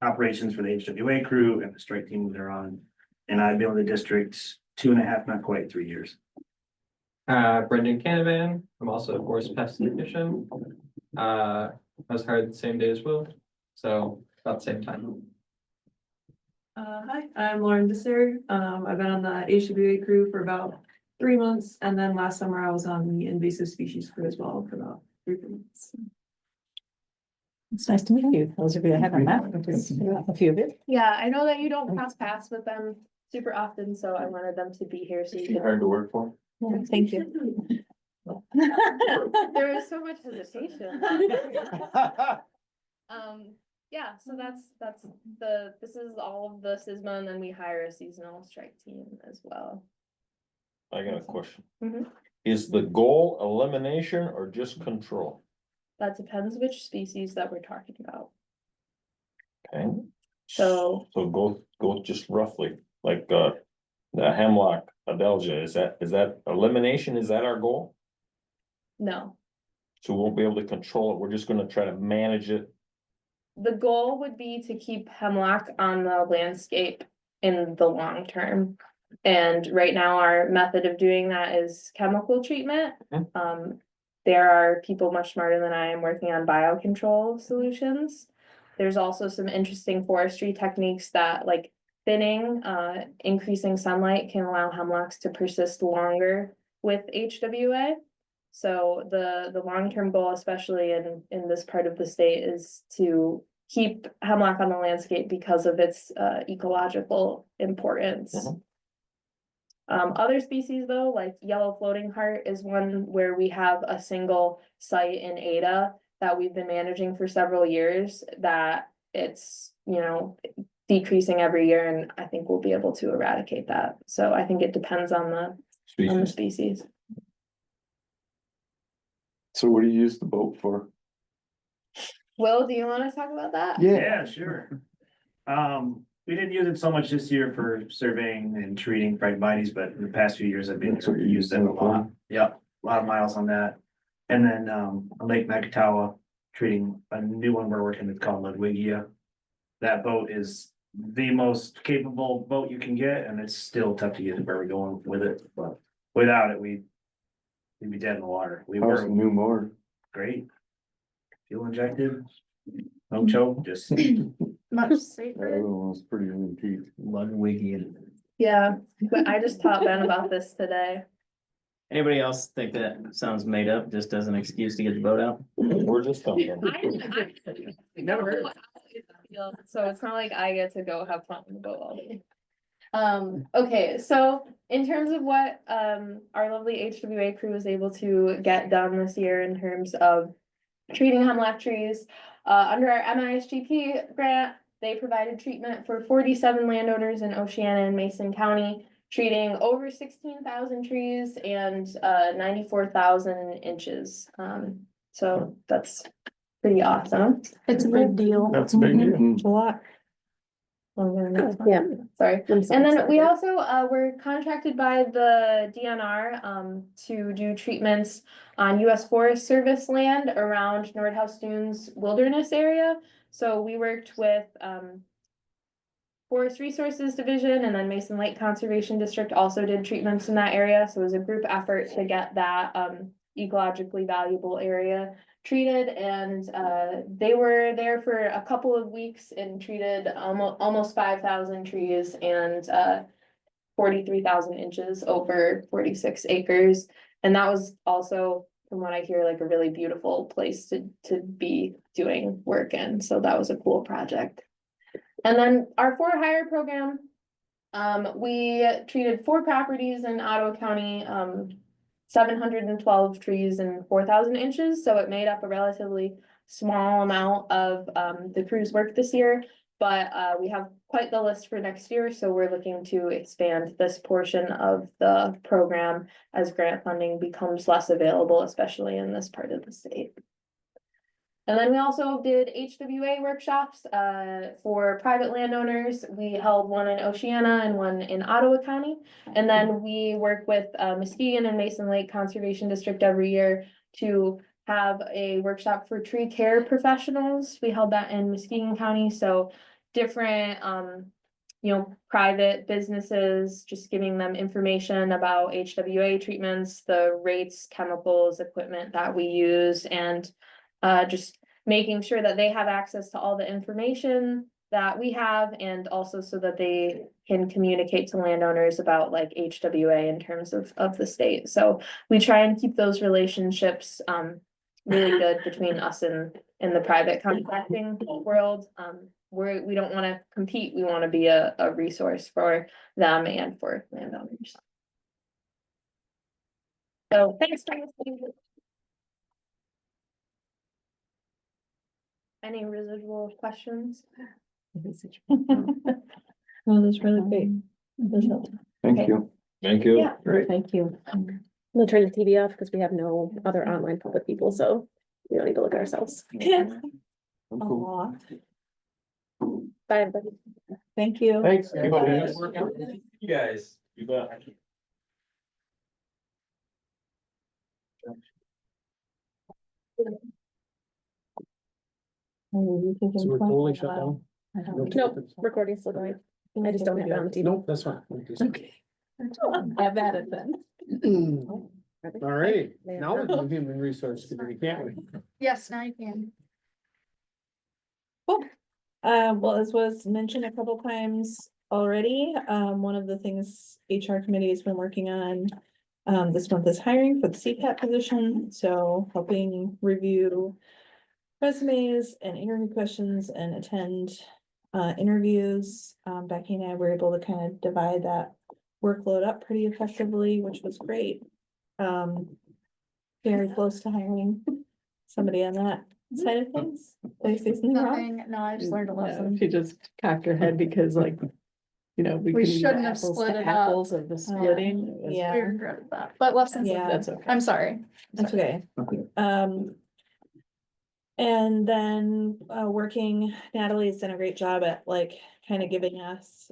operations for the HWA crew and the strike team they're on. And I've been with the district 2.5, not quite 3 years. Brendan Canavan, I'm also a forest pest technician. I was hired the same day as Will, so about the same time. Hi, I'm Lauren Visser. I've been on the HWA crew for about 3 months, and then last summer I was on the invasive species crew as well for about 3 months. It's nice to meet you. Those of you I haven't met, just a few of you. Yeah, I know that you don't cross paths with them super often, so I wanted them to be here so you could. Hard to work for. Yeah, thank you. There was so much hesitation. Yeah, so this is all of the SISMA, and then we hire a seasonal strike team as well. I got a question. Mhm. Is the goal elimination or just control? That depends which species that we're talking about. Okay. So- So go just roughly, like, the hemlock adelgia, is that elimination? Is that our goal? No, So we won't be able to control it. We're just gonna try to manage it. the goal would be to keep hemlock on the landscape in the long term. And right now, our method of doing that is chemical treatment. There are people much smarter than I am working on biocontrol solutions. There's also some interesting forestry techniques that, like thinning, increasing sunlight can allow hemlocks to persist longer with HWA. So the long-term goal, especially in this part of the state, is to keep hemlock on the landscape because of its ecological importance. Other species though, like yellow floating heart is one where we have a single site in Ada that we've been managing for several years, that it's, decreasing every year, and I think we'll be able to eradicate that. So I think it depends on the species. So what do you use the boat for? Will, do you want to talk about that? Yeah, sure. We didn't use it so much this year for surveying and treating phragmites, but in the past few years I've been That's what you used it a use it for? lot. Yep, a lot of miles on that. And then, on Lake Macatawa, treating a new one we're working with called Ludwigia. That boat is the most capable boat you can get, and it's still tough to get where we're going with it, but without it, we'd be dead in the water. We How's were the new motor? great. Fuel injected, no choke, just Much That safer. other one was pretty antique. Ludwigian. Yeah, but I just taught Ben about this today. Anybody else think that sounds made up, just as an excuse to get the boat out? We're just talking. Never heard. So it's not like I get to go have fun on the boat all day. Okay, so in terms of what our lovely HWA crew was able to get done this year in terms of treating hemlock trees, under our MISGP grant, they provided treatment for 47 landowners in Oceana and Mason County, treating over 16,000 trees and 94,000 inches. So that's pretty awesome. It's a big deal. That's a big deal. It's a lot. Yeah. Sorry. And then we also were contracted by the DNR to do treatments on US Forest Service land around Nordhaus Dunes Wilderness area. So we worked with Forest Resources Division, and then Mason Lake Conservation District also did treatments in that area. So it was a group effort to get that ecologically valuable area treated, and they were there for a couple of weeks and treated almost 5,000 trees and 43,000 inches over 46 acres. And that was also, from what I hear, like a really beautiful place to be doing work in. So that was a cool project. And then our for hire program, we treated 4 properties in Ottawa County, 712 trees and 4,000 inches. So it made up a relatively small amount of the crew's work this year. But we have quite the list for next year, so we're looking to expand this portion of the program as grant funding becomes less available, especially in this part of the state. And then we also did HWA workshops, for private landowners. We held one in Oceana and one in Ottawa County. And then we work with, Muskegon and Mason Lake Conservation District every year to have a workshop for tree care professionals. We held that in Muskegon County, so different, private businesses, just giving them information about HWA treatments, the rates, chemicals, equipment that we use, and just making sure that they have access to all the information that we have, and also so that they can communicate to landowners about like HWA in terms of the state. So we try and keep those relationships really good between us and the private contracting world. We don't want to compete. We want to be a resource for them and for landowners. So thanks for listening. Any residual questions? Well, that's really great. Thank Okay. you. Thank you. Yeah. Great. Thank you. We'll turn the TV off because we have no other online public people, so we don't need to look at ourselves. I'm cool. Aw, Bye, everybody. thank you. Thanks. You guys. You bet. So So we're totally shut down? Nope, recording's still going. I just don't have it on the TV. Nope, that's fine. Okay. Have at it then. All right, now we can do human resource committee, can't we? Yes, now you can. Well, as was mentioned a couple times already, one of the things HR committee has been working on this month is hiring for the CPAT position, so helping review resumes and interview questions and attend interviews. Becky and I were able to kind of divide that workload up pretty effectively, which was great. Very close to hiring somebody on that side of things. Did I say something wrong? Nothing, no, I just learned a lesson. She just cocked her head because like, we We couldn't do shouldn't have apples split to it up. apples of the splitting. It was- Yeah. We regretted that, but lessons, Yeah. That's okay. I'm sorry. That's okay. And then, working, Natalie's done a great job at like kind of giving us,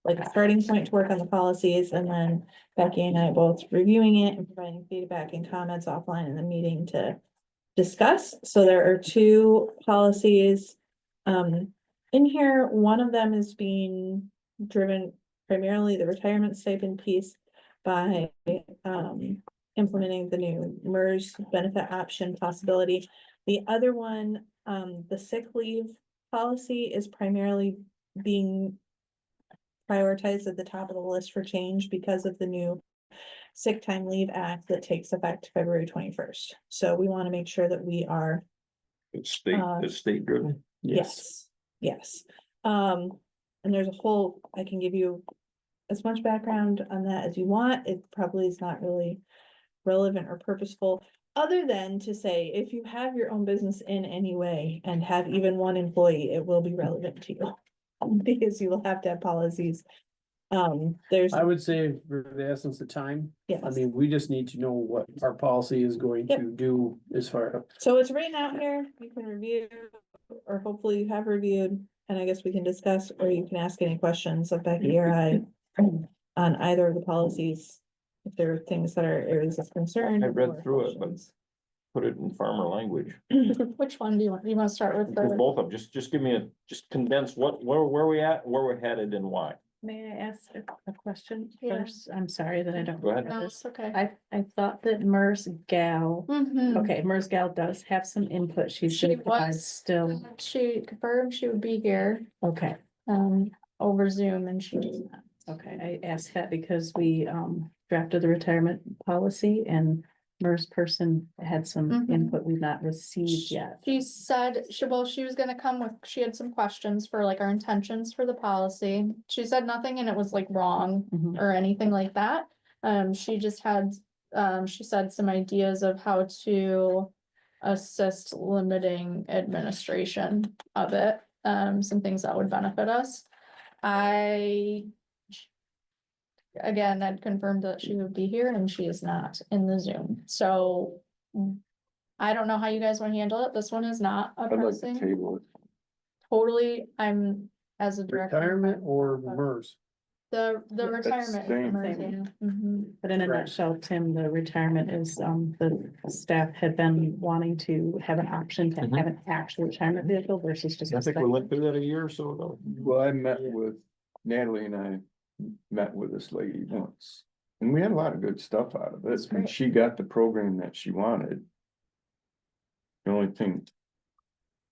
like a starting point to work on the policies, and then Becky and I both reviewing it and providing feedback and comments offline in the meeting to discuss. So there are two policies, in here. One of them is being driven primarily the retirement stipend piece by, implementing the new MERS benefit option possibility. The other one, the sick leave policy is primarily being prioritized at the top of the list for change because of the new Sick Time Leave Act that takes effect February 21st. So we want to make sure that we are, It's state driven. yes, yes. And there's a whole, I can give you as much background on that as you want. It probably is not really relevant or purposeful, other than to say, if you have your own business in any way and have even one employee, it will be relevant to you. Because you will have to have policies. There's, I would say for the essence of time, yes, I mean, we just need to know what our policy is going to do as far. so it's written out here, you can review, or hopefully you have reviewed, and I guess we can discuss, or you can ask any questions of Becky or I on either of the policies, if there are things that are areas of concern. I read or through it, but questions. put it in farmer language. Which one do you want? You want to start with Just the? both of them, just give me just condense where we at, where we're headed and why. May I ask a question Yeah. first? I'm sorry that I don't. Go ahead. know No, this. it's okay. I thought that MERS Gal, Mhm. okay, MERS Gal does have some input. She's She gonna provide was, still, she confirmed she would be here, okay, over Zoom, and she was not. okay. I asked that because we drafted the retirement policy and MERS person had some Mhm. input we've not received yet. She said, she was gonna come with, she had some questions for like our intentions for the policy. She said nothing and it was like wrong Mhm. or anything like that. She just had, she said some ideas of how to assist limiting administration of it, some things that would benefit us. Again, I'd confirmed that she would be here and she is not in the Zoom, so I don't know how you guys want to handle it. This one is not a I'd like to pressing, table it. totally, I'm as a director. Retirement or MERS? The That's retirement. same. is the MERS, yeah. Mhm. But in a Correct. nutshell, Tim, the retirement is, the staff had been wanting to have an option to have an actual retirement vehicle versus just. a stipend. through that a year or so ago. Well, I met Yeah. with Natalie and I met with this lady once. And we had a lot of good stuff out of it, and great. she got the program that she wanted. The only thing.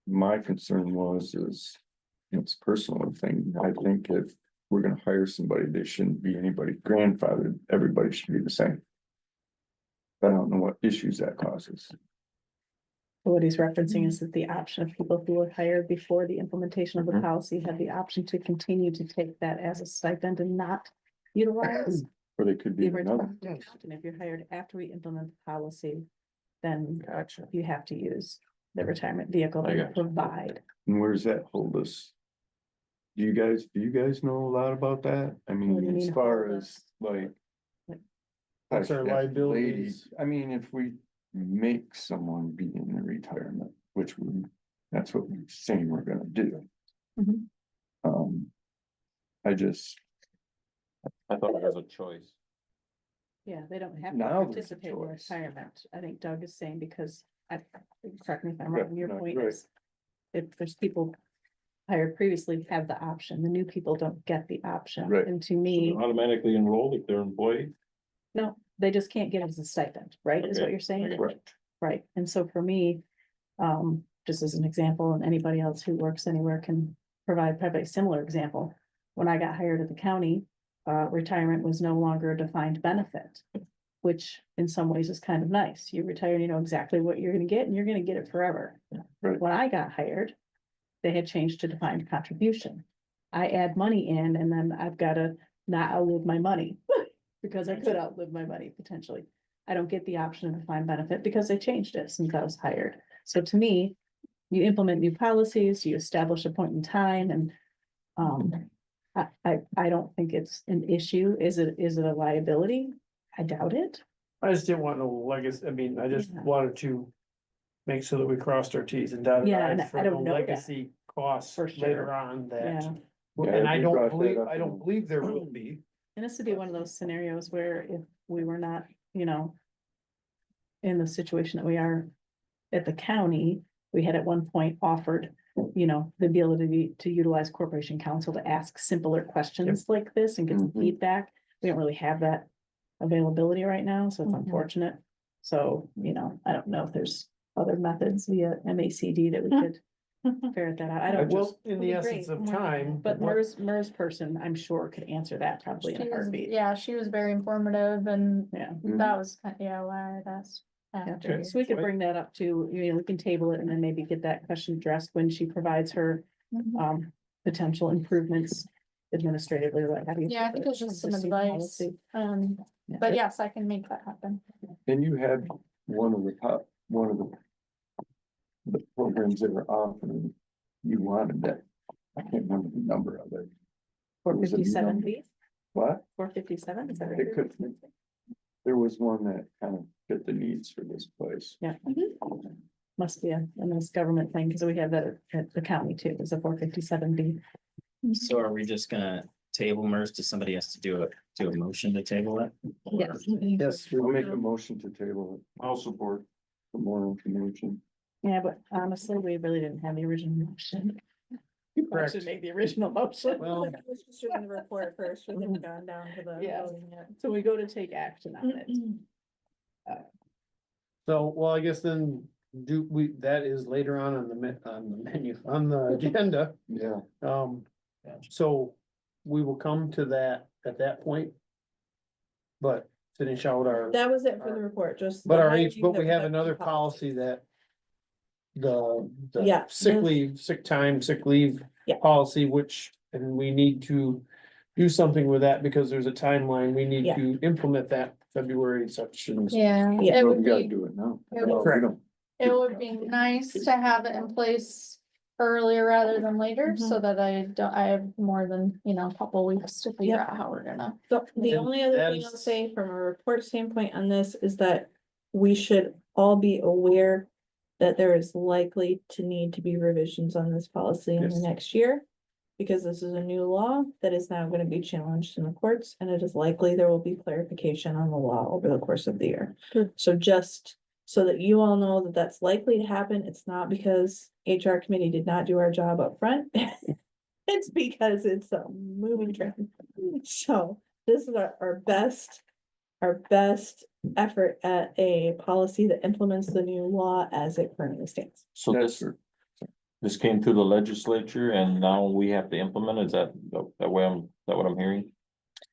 My concern was is, it's a personal thing, I think if we're gonna hire somebody, they shouldn't be anybody grandfathered, everybody should be the same. I don't know what issues that causes. What he's referencing is that the option of people who were hired before the implementation of the policy had the option to continue to take that as a stipend and not utilize Or they could be the another. retirement. And if you're hired after we implement the policy, then Gotcha. you have to use the retirement vehicle that I we gotcha. provide. And where's that hold us? Do you guys know a lot about that? I What do you mean, as mean, far hold as us? like. What's our like that liabilities? lady- I mean, if we make someone be in the retirement, which that's what we're saying we're gonna do. Mhm. I just, I thought it was a choice. Yeah, they don't have to Now there's a participate in choice. retirement. I think Doug is saying because correct me if I'm Yeah, wrong, your no, point right. is. If there's people hired previously have the option, the new people don't get the option. Right. And to me, Automatically enrolled if they're employee. no, they just can't get it as a stipend, right? Is what Okay, you're saying? okay. correct, Right, and so for me, just as an example, and anybody else who works anywhere can provide probably a similar example. When I got hired at the county, retirement was no longer a defined benefit. Which in some ways is kind of nice. You retire, you know exactly what you're gonna get and you're gonna get it forever. Right. When I got hired, they had changed to defined contribution. I add money in and then I've gotta not outlive my money. Because I could outlive my money potentially. I don't get the option of defined benefit because they changed it since I was hired. So to me, you implement new policies, you establish a point in time and. I don't think it's an issue. Is it a liability? I doubt it. I just didn't want no legacy, I mean, I just Yeah. wanted to make sure that we crossed our T's and dotted Yeah, and I's I for don't the know that. legacy costs For sure. later on that. Yeah. Yeah, And I we don't brought that believe, up I don't in- believe there will be. And this would be one of those scenarios where if we were not, you know. In the situation that we are at the county, we had at one point offered, you know, the ability to utilize corporation counsel to ask simpler questions like this and get some Mhm. feedback. We don't really have that availability right now, so it's Mhm. unfortunate. So, you know, I don't know if there's other methods via MACD that we could ferret that out. I don't. Well, in the Would be essence great. of time. But what- MERS person, I'm sure could answer that probably in She a was, heartbeat. yeah, she was very informative and Yeah. that was, yeah, why I asked. Yeah, after. so we could bring that up to, you know, we can table it and then maybe get that question addressed when she provides her Mhm. potential improvements administratively, or what have you. Yeah, I think it's just some Existing advice, policy. Yeah. but yes, I can make that happen. and you had one of the top, one of the programs that were offering, you wanted that, I can't remember the number of it. Four was a fifty-seven number. B, What? 457, is that right? It could, there was one that kind of fit the needs for this place. Yeah. Must be a nice government thing, because we have that at the county too, it's a 457B. So are we just gonna table MERS? Does somebody has to do a motion to table it? Yes. Yes, We'll make a motion to table it. I'll support. For more information. Yeah, but honestly, we really didn't have the original motion. You probably should Correct. make the original motion. Well, Let's just read the report first, we haven't gone down to the Yeah. voting yet. So we go to take action on it. so, well, I guess then that is later on the menu, on the agenda. Yeah. So we will come to that at that point. But finish out our, That was it for the report, just. but the our, hiring but the we have production another policy that. The Yeah, sick this- leave, sick time, sick leave. Yeah. Policy, which, and we need to do something with that because there's a timeline. We need Yeah. to implement that February sections. Yeah, Yeah. it Well, would we gotta be, do it now. it No, would- we don't. it would be nice to have it in place earlier rather than later, so that I have more than, you know, a couple weeks to figure Yep. out how we're gonna. The And only other that thing I'll is- say from a report standpoint on this is that we should all be aware that there is likely to need to be revisions on this policy in the Yes. next year. Because this is a new law that is now gonna be challenged in the courts, and it is likely there will be clarification on the law over the course of the year. Good. So just so that you all know that that's likely to happen, it's not because HR committee did not do our job up front. It's because it's a moving trend. So this is our best effort at a policy that implements the new law as it currently stands. So this came through the legislature and now we have to implement it. Is that what I'm hearing?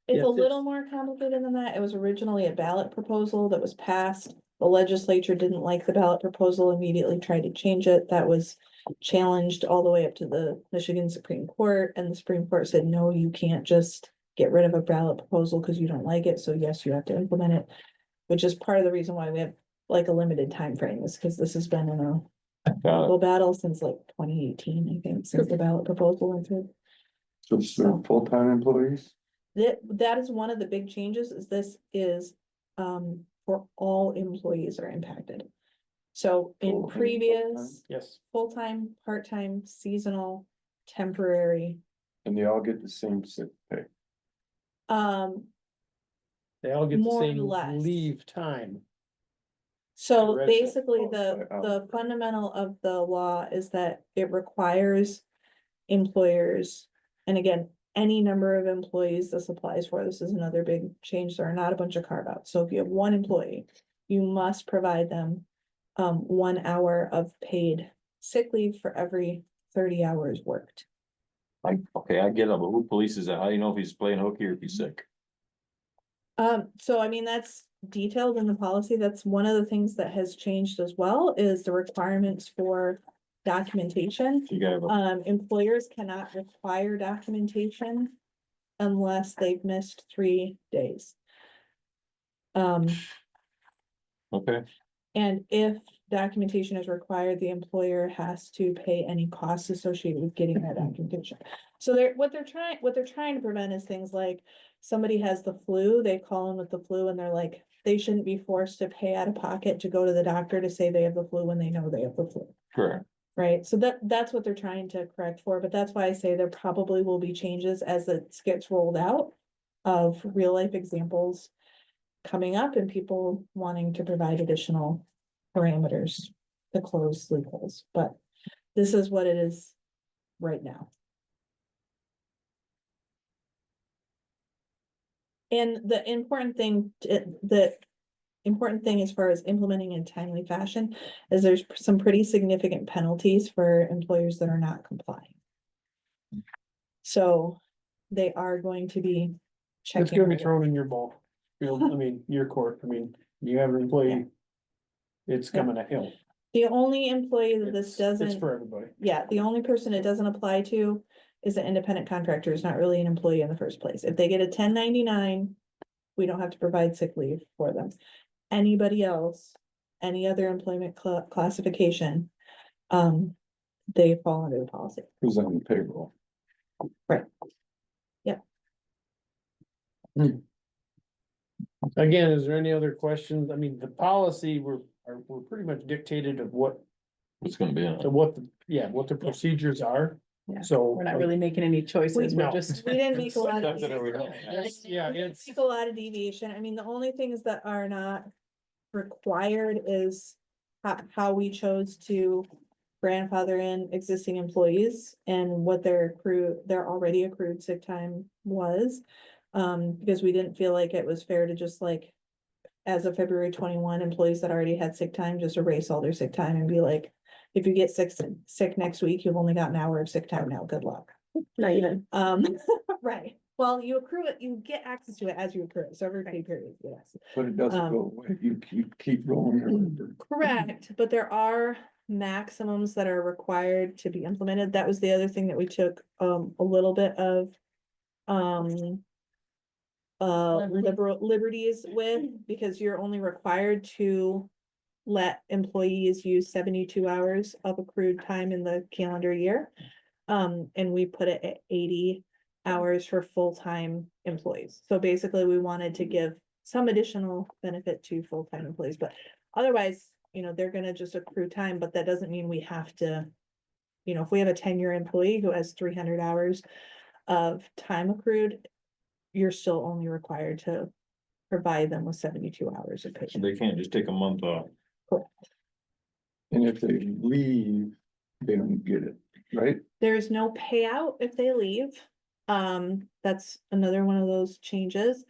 It's Yes, a little more complicated than that. It was originally a ballot proposal that was passed. The legislature didn't like the ballot proposal, immediately tried to change it. That was challenged all the way up to the Michigan Supreme Court, and the Supreme Court said, no, you can't just get rid of a ballot proposal because you don't like it. So yes, you have to implement it, which is part of the reason why we have like a limited time frame, is because this has been in a legal battle since like 2018, I think, since the ballot proposal went through. So it's for full-time employees? That is one of the big changes, is this is, for all employees are impacted. So in Full-time, previous, Yes. full-time, part-time, seasonal, temporary, And they all get the same sick pay. They all get the More or same less. leave time. so Correct. basically Oh, the sorry, fundamental of the law is that it requires employers, and again, any number of employees this applies for, this is another big change, there are not a bunch of carve outs. So if you have one employee, you must provide them 1 hour of paid sick leave for every 30 hours worked. Okay, I get it, but who polices that? How do you know if he's playing hooky or if he's sick? So I mean, that's detailed in the policy. That's one of the things that has changed as well, is the requirements for documentation. You gotta, Employers cannot require documentation unless they've missed 3 days. okay, And if documentation is required, the employer has to pay any costs associated with getting that documentation. So what they're trying to prevent is things like, somebody has the flu, they call in with the flu and they're like, they shouldn't be forced to pay out of pocket to go to the doctor to say they have the flu when they know they have the flu. correct. Right, so that's what they're trying to correct for, but that's why I say there probably will be changes as it gets rolled out of real life examples coming up and people wanting to provide additional parameters to close loopholes, but this is what it is right now. And the important thing, as far as implementing in timely fashion, is there's some pretty significant penalties for employers that are not complying. So they are going to be checking. It's gonna be thrown in your ball. Field, I mean, your court. I mean, you have an employee. It's coming at him. The only employee that this It's doesn't, for everybody. yeah, the only person it doesn't apply to is an independent contractor, is not really an employee in the first place. If they get a 1099, we don't have to provide sick leave for them. Anybody else, any other employment classification, they fall under the policy. Who's on the payroll? Right. Yep. Again, is there any other questions? I mean, the policy, we're pretty much dictated of what, It's gonna be in it. what the procedures are. Yeah, So. We're not really making any choices, we're No. just. We didn't make a lot of. Sometimes I don't know. Yes, yeah, it's. Make a lot of deviation. I mean, the only things that are not required is how we chose to grandfather in existing employees and what their already accrued sick time was. Because we didn't feel like it was fair to just like, as of February 21, employees that already had sick time, just erase all their sick time and be like, if you get sick next week, you've only got an hour of sick time now, good luck. Not even. Right, well, you accrue it, you get access to it as you accrue it, so every pay period, yes. But it doesn't go away. You keep rolling your number. Correct, but there are maximums that are required to be implemented. That was the other thing that we took a little bit of liberties with, because you're only required to let employees use 72 hours of accrued time in the calendar year. And we put it at 80 hours for full-time employees. So basically, we wanted to give some additional benefit to full-time employees, but otherwise, you know, they're gonna just accrue time, but that doesn't mean we have to. You know, if we have a 10-year employee who has 300 hours of time accrued, you're still only required to provide them with 72 hours of So patient. they can't just take a month off. And if they leave, they don't get it, right? There's no payout if they leave. That's another one of those changes.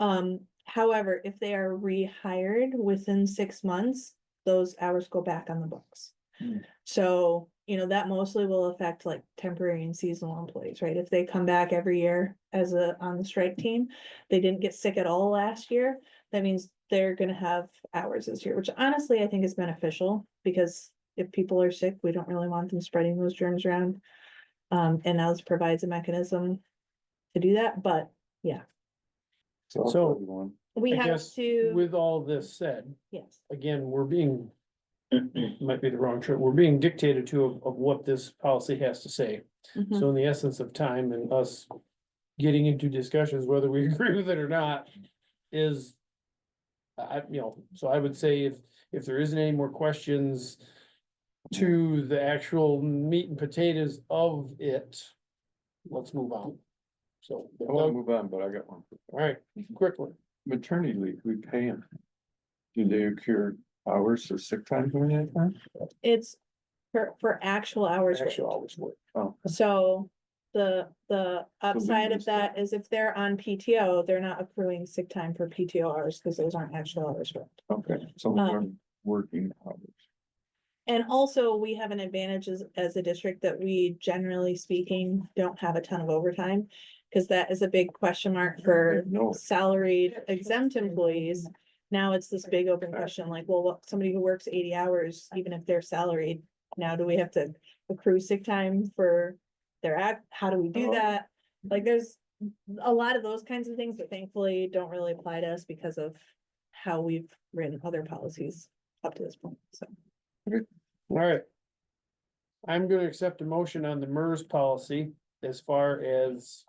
However, if they are rehired within 6 months, those hours go back on the books. Hmm. So, you know, that mostly will affect like temporary and seasonal employees, right? If they come back every year as on the strike team, they didn't get sick at all last year, that means they're gonna have hours this year, which honestly I think is beneficial, because if people are sick, we don't really want them spreading those germs around. And ours provides a mechanism to do that, but yeah, So. So- everyone. we I have guess to, with all this said, yes. again, we're being, might be the wrong term, we're being dictated to of what this policy has to say. Mhm. So in the essence of time and us getting into discussions, whether we agree with it or not, is. So I would say if there isn't any more questions to the actual meat and potatoes of it, let's move on. So, I wanna Doug, move on, but I got one. all right, quickly. Maternity leave, we pay them. Do they accrue hours or sick time during that time? It's for actual hours. worked. Actual hours work. Oh, So the upside of use that is if they're on PTO, they're not accruing sick time for PTO hours because those aren't actual hours worked. okay, so we're working hours. And also, we have an advantage as a district that we, generally speaking, don't have a ton of overtime. Cause that is a big question mark for No. salaried exempt employees. Now it's this big open question, like, well, what, somebody who works 80 hours, even if they're salaried, now do we have to accrue sick time for their act? How do we do that? Like, there's a lot of those kinds of things that thankfully don't really apply to us because of how we've written other policies up to this point, so. All right. I'm gonna accept a motion on the MERS policy as far as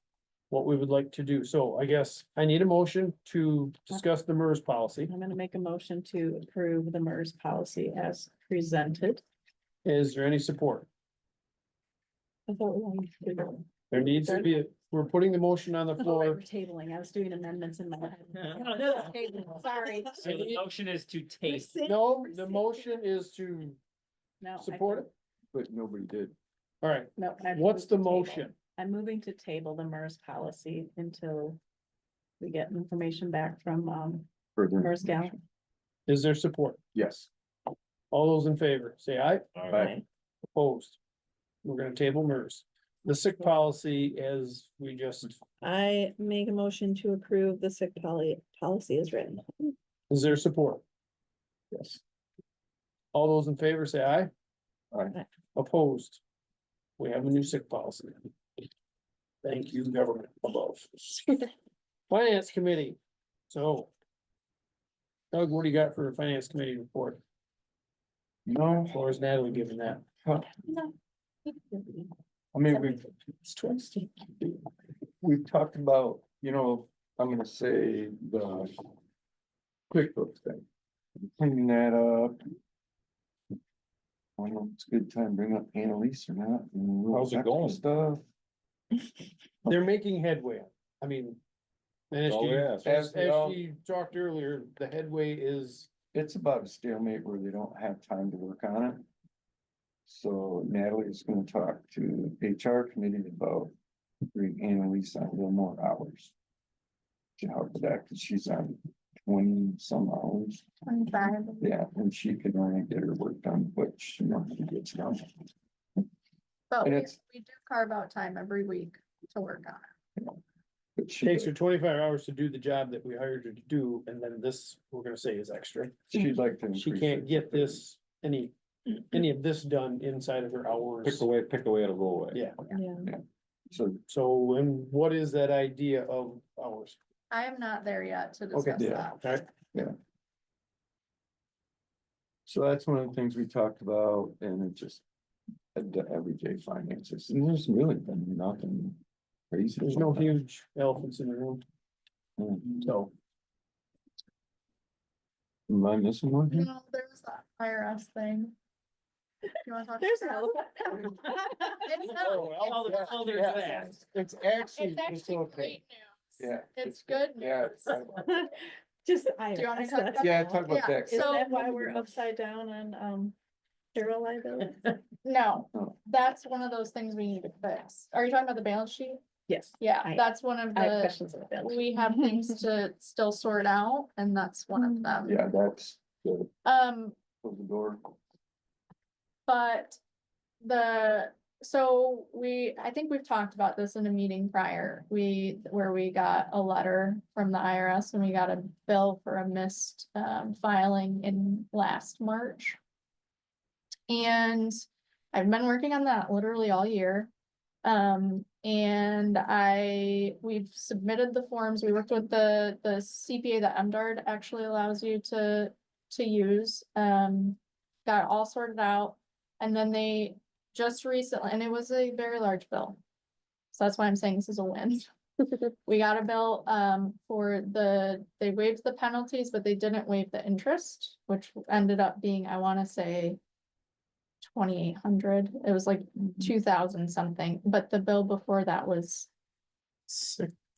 what we would like to do. So I guess I need a motion to discuss the MERS policy. I'm gonna make a motion to approve the MERS policy as presented. Is there any support? I thought we wanted to do that. There needs to be, we're putting the motion on the Oh, floor. we're tabling. I was doing amendments in my head. Sorry. So the motion is to take. No, the motion is to No. I support it. But nobody did. All right, No. I what's moved the to table. motion? I'm moving to table the MERS policy until we get information back from Further. MERS gal. Is there support? Yes. All those in favor, say aye. All right. Bye. Opposed. We're gonna table MERS. The sick policy as we just, I make a motion to approve the sick policy as written. is there support? Yes. All those in favor say aye. Aye. Opposed. We have a new sick policy. Thank you, government above. Finance committee, so. Doug, what do you got for a finance committee report? No, Or is Natalie giving that? I mean, we've talked about, I'm gonna say the QuickBooks thing. Cleaning that up. I don't know, if it's a good time to bring up Annalise or not. How's it going? Stuff. They're making headway. I mean. And as Oh, she, yeah. as As well. she talked earlier, the headway is, It's about a stalemate where they don't have time to work on it. So Natalie is gonna talk to HR committee about bring Annalise on a little more hours. To help with that, cause she's on 20 some hours. 25. Yeah, and she can only get her work done, which she gets done. But And we it's- do carve out time every week to work on it. But takes her 25 hours to do the job that we hired her to do, and then this, we're gonna say is extra. she'd like to. She increase can't it. get this, any of this done inside of her hours. Pick away, it'll go away. Yeah, Yeah. So, so, and what is that idea of hours? I am not there yet to Okay, discuss yeah. that. Alright, so that's one of the things we talked about and it just. The everyday finances, and there's really been nothing crazy. there's no huge elephants in the room, Mm. so. Am I missing one here? No, there's that IRS thing. You wanna talk There's about no. it? It's Oh, not- well, there's- all there's yeah, that. It's It's actually actually okay. great news. Yeah. It's good Yeah. news. Just. Do you wanna IRS, talk that's- about- Yeah, talk about Yeah. that. Is So- that why we're upside down on, payroll liability? No, Oh. that's one of those things we need to fix. Are you talking about the balance sheet? Yes. Yeah, I- that's one of I have the, questions about that. we have things to still sort out, and that's one of them. Yeah, that's the, close the door. But I think we've talked about this in a meeting prior, where we got a letter from the IRS and we got a bill for a missed filing in last March. And I've been working on that literally all year. And we've submitted the forms, we worked with the CPA that MDARD actually allows you to use, got it all sorted out. And then they just recently, and it was a very large bill. So that's why I'm saying this is a win. We got a bill, they waived the penalties, but they didn't waive the interest, which ended up being, I wanna say, 2,800. It was like 2,000 something, but the bill before that was,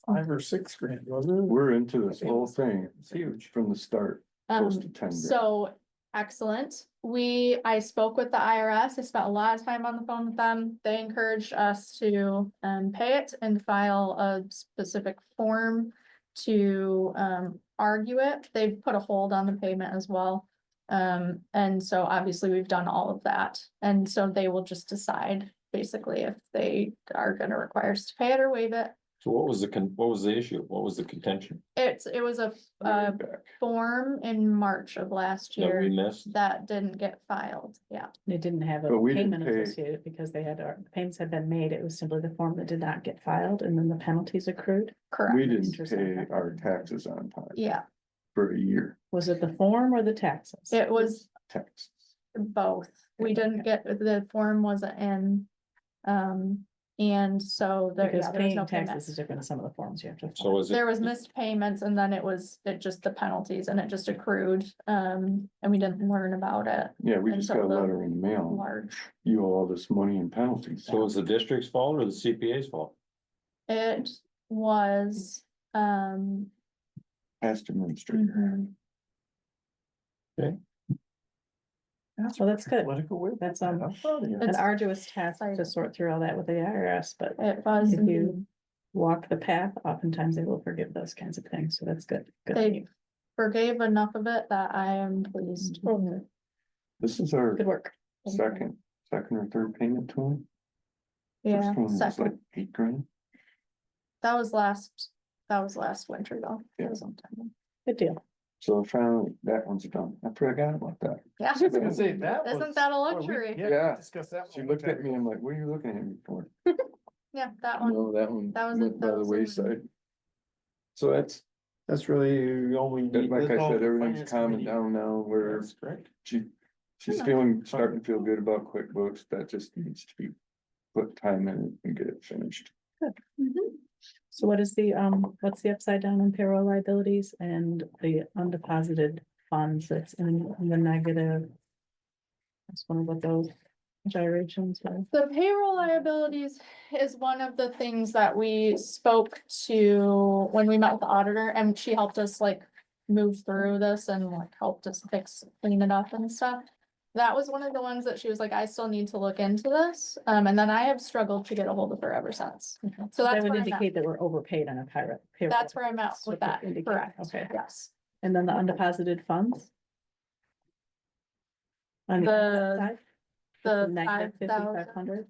5 or 6 grand, wasn't it? We're into this It whole was- thing It's huge. from the start, close to 10 grand. so excellent. I spoke with the IRS. I spent a lot of time on the phone with them. They encouraged us to pay it and file a specific form to argue it. They've put a hold on the payment as well. And so obviously we've done all of that. And so they will just decide basically if they are gonna require us to pay it or waive it. So what was the issue? What was the contention It was a Way back. form in March of last that we year missed? that didn't get filed. Yeah. They didn't have a But we didn't payment pay- associated because the payments had been made. It was simply the form that did not get filed and then the penalties accrued. Correct. We didn't Interest on pay that. our taxes on time Yeah, for a year, Was it the form or the taxes? it was taxes. both. We didn't get, the form wasn't in. And so there Because was paying no taxes payment. is different than some of the forms you have to. So file. was it? There was missed payments and then it just the penalties and it just accrued. And we didn't learn about it. Yeah, we And just so got a the letter in the mail, Large. you owe all this money in penalties. So was the district's fault or the CPA's fault? It was, Past administrator. mhm. Well, that's good. Political will. That's I'm proud of you. an It's- arduous task to sort through all that with the IRS, but It was. if you walk the path, oftentimes they will forgive those kinds of things. So that's good. Good. for They you. forgave enough of it that I am pleased. This is our Good work. second or third payment to him. Yeah, First one was like second, 8 grand. that was last winter though. It Yeah. was sometime. Good deal. So finally, that one's done. I forgot about that. Yeah, I was gonna say, that was. isn't that a boy, we- luxury? Yeah. Discuss that. She one looked at time me, ago. I'm like, what are you looking at me for? Yeah, that one, No, that one that was a- went by that the was a win. wayside. So that's, Really all we need. like I That's all said, the everything's finance calming committee- down now where That's correct. she's Yeah. starting to feel good about QuickBooks. That just needs to be put time in and get it finished. So what is what's the upside down on payroll liabilities and the undeposited funds that's in the negative? That's one of what those gyrations were. the payroll liabilities is one of the things that we spoke to when we met with the auditor and she helped us like move through this and like helped us clean it up and stuff. That was one of the ones that she was like, I still need to look into this. And then I have struggled to get a hold of her ever since. So That that's would where I'm at. indicate that we're overpaid on a payroll. That's where I'm at That's with what that, indicate- correct, Okay, yes. and then the undeposited funds? On The- asset side? The Negative 5,000, 5,500?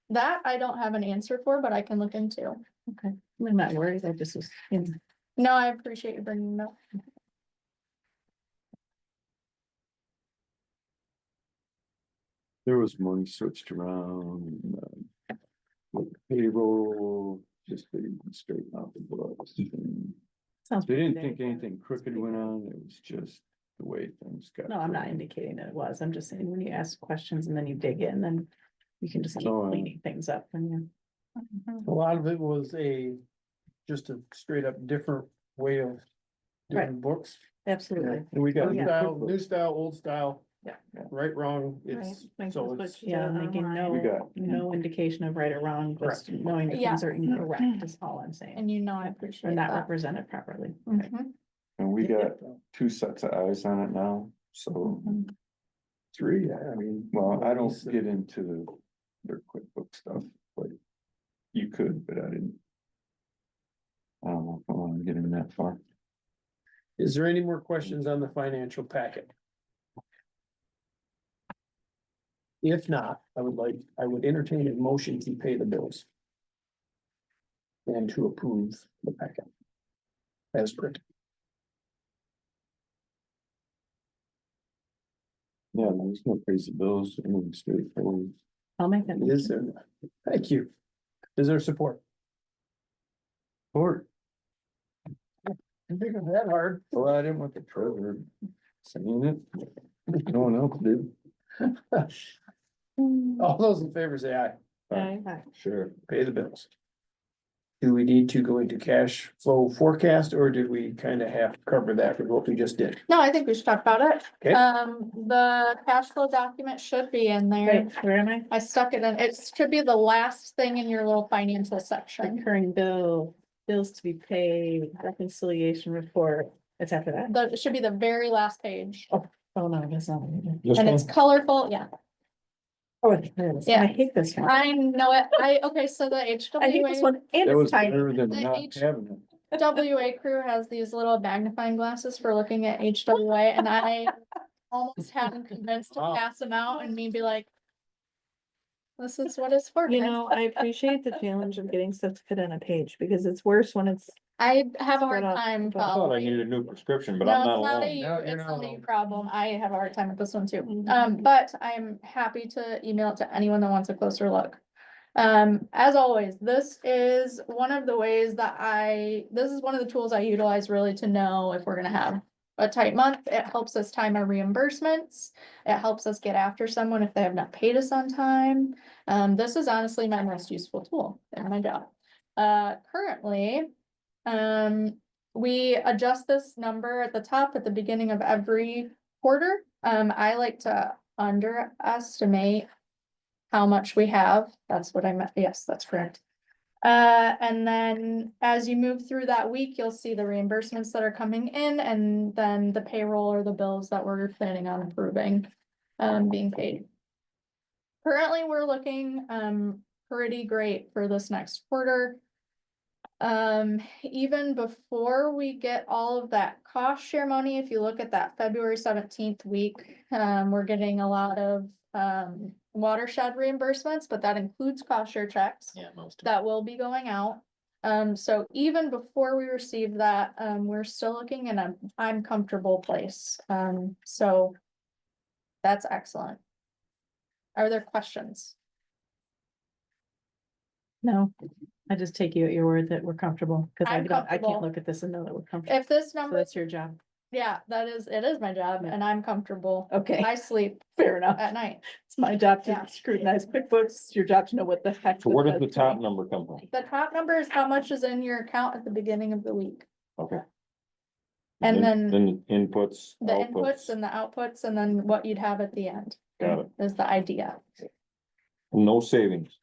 that I don't have an answer for, but I can look into. Okay, I'm not worried, I just was, No, I appreciate you bringing it up. There was money switched around, with payroll, just they didn't straighten out the books. and sounds. They didn't pretty think bad. anything crooked went on, it was just the way things got. No, I'm not done. indicating that it was, I'm just saying, when you ask questions and then you dig in, then you can just keep No, cleaning things up and you. A lot of it was just a straight up different way of doing Right. books. Absolutely. And we got Oh, yeah. new style, old style. Yeah. Right, wrong, it's, Right. so it's, Yeah, making We got- no indication of right or wrong, just knowing that Yeah. things are incorrect is all I'm saying. And you know, I appreciate Or not that. represented properly. Mhm. And we got two sets of eyes on it now, so. Three, I mean, well, I don't get into their QuickBooks stuff, but you could, but I didn't. I don't know if I wanna get in that far. is there any more questions on the financial packet? If not, I would entertain a motion to pay the bills. And to approve the packet. As printed. Yeah, there's no crazy bills, I mean, straightforward. I'll make that. Is there? Thank you. Is there support? Or, You think of that hard? well, I didn't want the treasurer saying it. No one else did. All those in favor say aye. Aye. Sure. Pay the bills. Do we need to go into cash flow forecast, or did we kind of have to cover that with what we just did? No, I think we should talk about it. Okay. The cash flow document should be in there. Wait, where am I? I stuck it in, it should be the last thing in your little financial section. Recurring bills to be paid, reconciliation report. It's after that. It should be the very last page. Oh, no, I guess not. And it's colorful, yeah. Oh, there it is. Yeah. I hate this one. I know it. Okay, so the I hate this HWA, one and That was it's tiny. better than The not H- having it. WA crew has these little magnifying glasses for looking at HWA, and I almost had them convinced to pass them out and me be like, this is what it's for. You guys." know, I appreciate the challenge of getting stuff to fit on a page because it's worse when it's. I have a hard Spread out. time I thought I following. needed a new prescription, but No, I'm it's not not a alone. you, No, you're it's not not a you alone. problem. I have a hard time with this one too. Mhm. But I'm happy to email it to anyone that wants a closer look. As always, this is one of the ways that this is one of the tools I utilize really to know if we're gonna have a tight month. It helps us time our reimbursements. It helps us get after someone if they have not paid us on time. This is honestly my most useful tool in my job. Currently, we adjust this number at the top at the beginning of every quarter. I like to underestimate how much we have. That's what I meant. Yes, that's correct. And then as you move through that week, you'll see the reimbursements that are coming in and then the payroll or the bills that we're planning on approving, being paid. Currently, we're looking, pretty great for this next quarter. Even before we get all of that cost share money, if you look at that February 17th week, we're getting a lot of watershed reimbursements, but that includes cost share checks Yeah, most. that will be going out. So even before we receive that, we're still looking in I'm comfortable place. So that's excellent. Are there questions? No, I just take you at your word that we're comfortable, because I I'm don't, I comfortable. can't look at this and know that we're comfortable. If this So number, that's your job. yeah, it is my job Yeah. and I'm comfortable. Okay, I sleep fair enough. at night. It's my job Yeah. to scrutinize QuickBooks, it's your job to know what the heck. So where does the that's top doing. number come from? The top number is how much is in your account at the beginning of the week. Okay. And then Inputs, the inputs outputs, and the outputs and then what you'd have at the end. got it. Is the idea. No savings.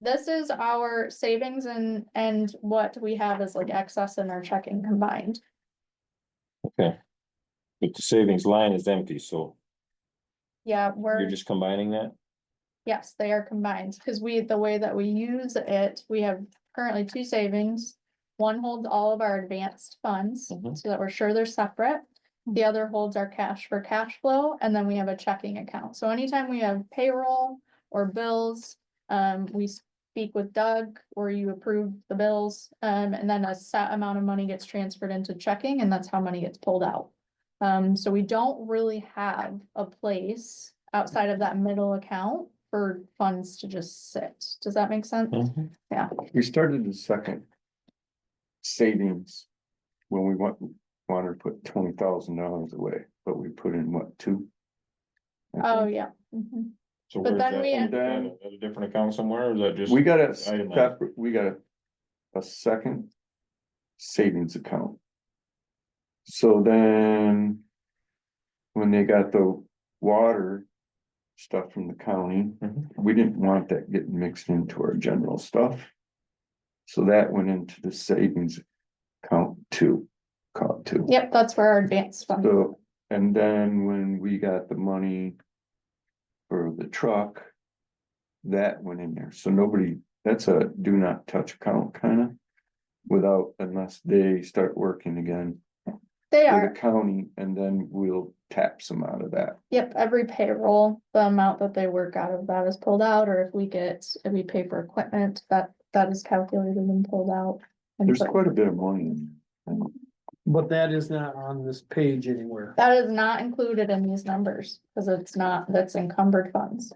This is our savings and what we have is like excess in our checking combined. Okay. But the savings line is empty, so Yeah, you're we're, just combining that? yes, they are combined, because the way that we use it, we have currently two savings. One holds all of our advanced funds, Mhm. so that we're sure they're separate. The other holds our cash for cash flow, and then we have a checking account. So anytime we have payroll or bills, we speak with Doug or you approve the bills, and then a set amount of money gets transferred into checking, and that's how money gets pulled out. So we don't really have a place outside of that middle account for funds to just sit. Does that make sense? Mhm. Yeah. We started the second savings when we wanted to put $20,000 away, but we put in what, two? I Oh, think. yeah. Mhm. So But where's then that? we- Is that at a different account somewhere, or is that just? We got a Itemized. separate, we got a second savings account. So then. When they got the water stuff from the county, we didn't want that getting mixed into our general stuff. So that went into the savings account too, Yep, that's where our advanced fund. So, and then when we got the money for the truck, that went in there. So nobody, that's a do not touch account kind of without, unless they start working again They for are, the county, and then we'll tap some out of that. yep, every payroll, the amount that they work out of that is pulled out, or if we pay for equipment, that is calculated and pulled out. and There's put- quite a bit of money in there. But that is not on this page anywhere. That is not included in these numbers, because it's not, that's encumbered funds.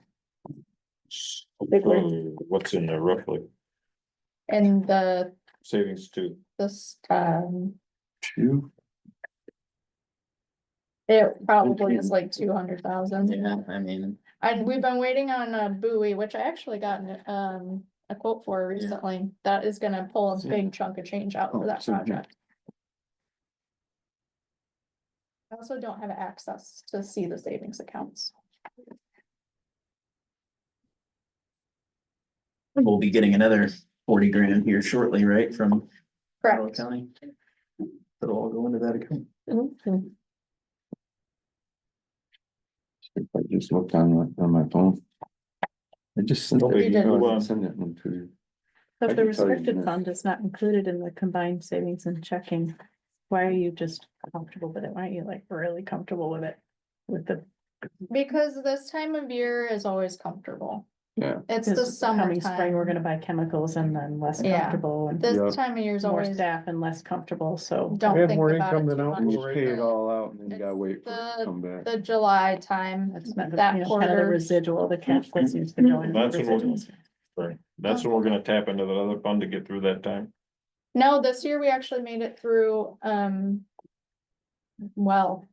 What's in there roughly? And Savings too. this, Two, it probably is like 200,000. Yeah, I mean, We've been waiting on a buoy, which I actually got a quote for recently, that is gonna pull a big chunk of change out for that so- project. I also don't have access to see the savings accounts. we'll be getting another 40 grand here shortly, right, from Carroll Correct. County? That'll all go into that account. Mhm. I just looked on my phone. I just sent Okay, it, you you did. send it into you. So I if the can tell you restricted this. fund is not included in the combined savings and checking, why are you just comfortable with it? Why aren't you like really comfortable with it? With the, Because this time of year is always comfortable. Yeah. It's the because coming spring, we're summertime. gonna buy chemicals and then less Yeah. comfortable and Yeah. This time of year is more always, staff and less comfortable, so. don't We have think more about it income than too out. And much. you pay it all out and then you gotta It's wait for it to come back. The July time, That's not, that you know, kind of the quarter. residual, the cash that seems to go in. That's what we're- residuals. Right, that's when we're gonna tap into the other fund to get through that time. No, this year we actually made it through, well,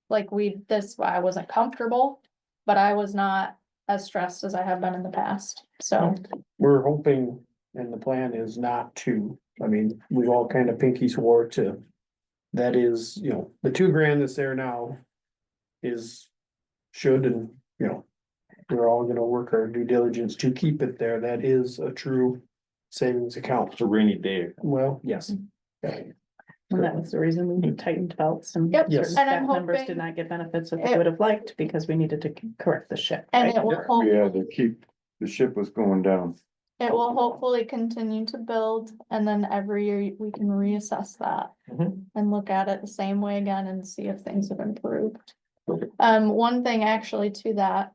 like I wasn't comfortable, but I was not as stressed as I have been in the past, so. We're hoping, and the plan is not to, I mean, we've all kind of pinky swore to. That is, you know, the $2,000 that's there now. Should and, you know. We're all gonna work our due diligence to keep it there. That is a true savings account. It's a rainy day. Well, yes. And that was the reason we tightened belts and Yep, Yes. certain and I'm staff members hoping did not get benefits that they it- would have liked because we needed to correct the ship. And right? it will Yeah, hopefully, to keep, the ship was going down. it will hopefully continue to build, and then every year we can reassess that. Mhm. And look at it the same way again and see if things have improved. Okay. One thing actually to that,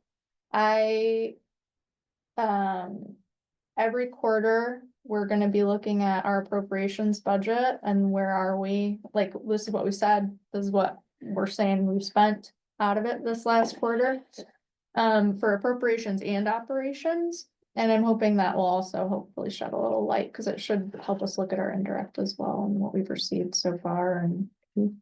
every quarter, we're gonna be looking at our appropriations budget and where are we, like, this is what we said, this is what we're saying we've spent out of it this last quarter. For appropriations and operations, and I'm hoping that will also hopefully shed a little light, cause it should help us look at our indirect as well and what we've received so far and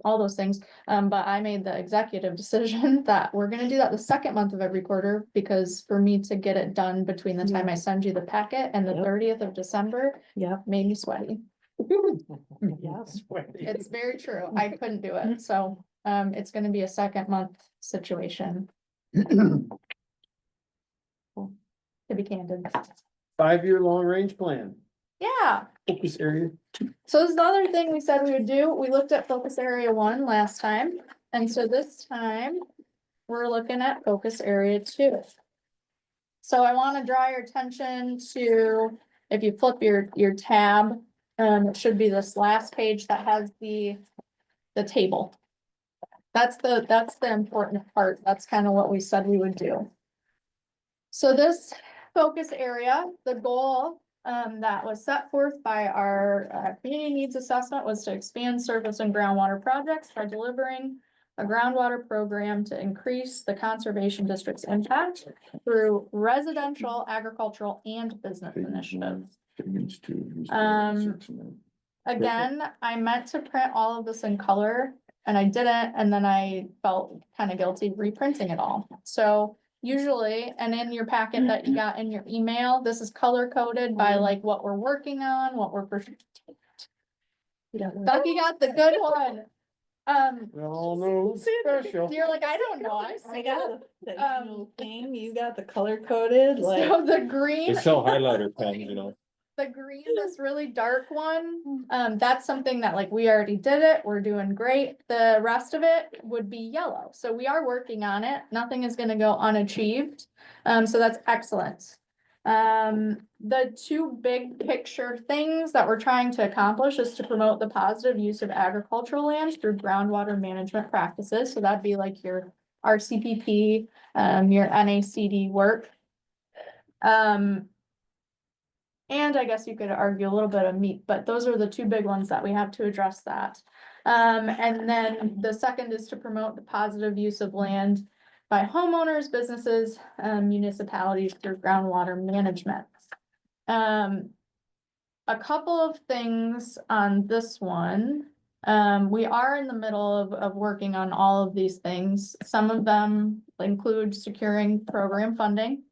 all those things. But I made the executive decision that we're gonna do that the second month of every quarter, because for me to get it done between the time I send you the packet and the Yep. 30th of December Yep. made me sweaty. Yes. It's very true. I couldn't do it. So, it's gonna be a second month situation, to be candid. 5-year long range plan, Yeah. focus area. So this is the other thing we said we would do. We looked at focus area 1 last time, and so this time we're looking at focus area 2. So I want to draw your attention to, if you flip your tab, it should be this last page that has the table. That's the important part. That's kind of what we said we would do. So this focus area, the goal that was set forth by our community needs assessment was to expand surface and groundwater projects by delivering a groundwater program to increase the conservation district's impact through residential, agricultural, and business initiatives. Again, I meant to print all of this in color and I didn't, and then I felt kind of guilty reprinting it all. So usually, and in your packet that you got in your email, this is color coded by like what we're working on, what we're. Becky got the good one. We all know special. You're like, I don't know, I got the Um, little thing, you got the color coded, like. So the green. They sell highlighter pens, you know. The green, this really dark one, that's something that like we already did it, we're doing great. The rest of it would be yellow, so we are working on it. Nothing is gonna go unachieved. So that's excellent. The two big picture things that we're trying to accomplish is to promote the positive use of agricultural land through groundwater management practices. So that'd be like your RCPP, your NACD work. And I guess you could argue a little bit of meat, but those are the two big ones that we have to address that. And then the second is to promote the positive use of land by homeowners, businesses, municipalities through groundwater management. A couple of things on this one. We are in the middle of working on all of these things. Some of them include securing program funding.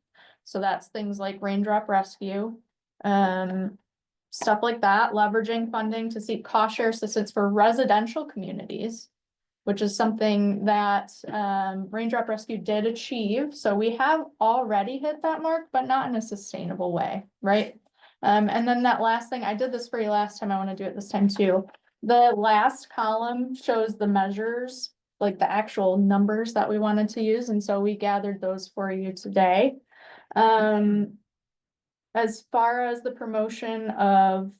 So that's things like raindrop rescue. Stuff like that, leveraging funding to seek cost share assistance for residential communities, which is something that Raindrop Rescue did achieve. So we have already hit that mark, but not in a sustainable way, right? And then that last thing, I did this for you last time, I want to do it this time too. The last column shows the measures, like the actual numbers that we wanted to use, and so we gathered those for you today. As far as the promotion of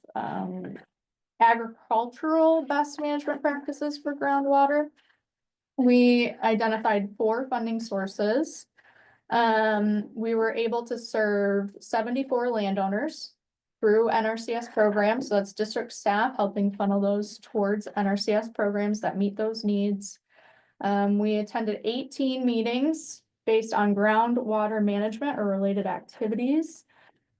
agricultural best management practices for groundwater, we identified 4 funding sources. We were able to serve 74 landowners through NRCS programs. So that's district staff helping funnel those towards NRCS programs that meet those needs. We attended 18 meetings based on groundwater management or related activities.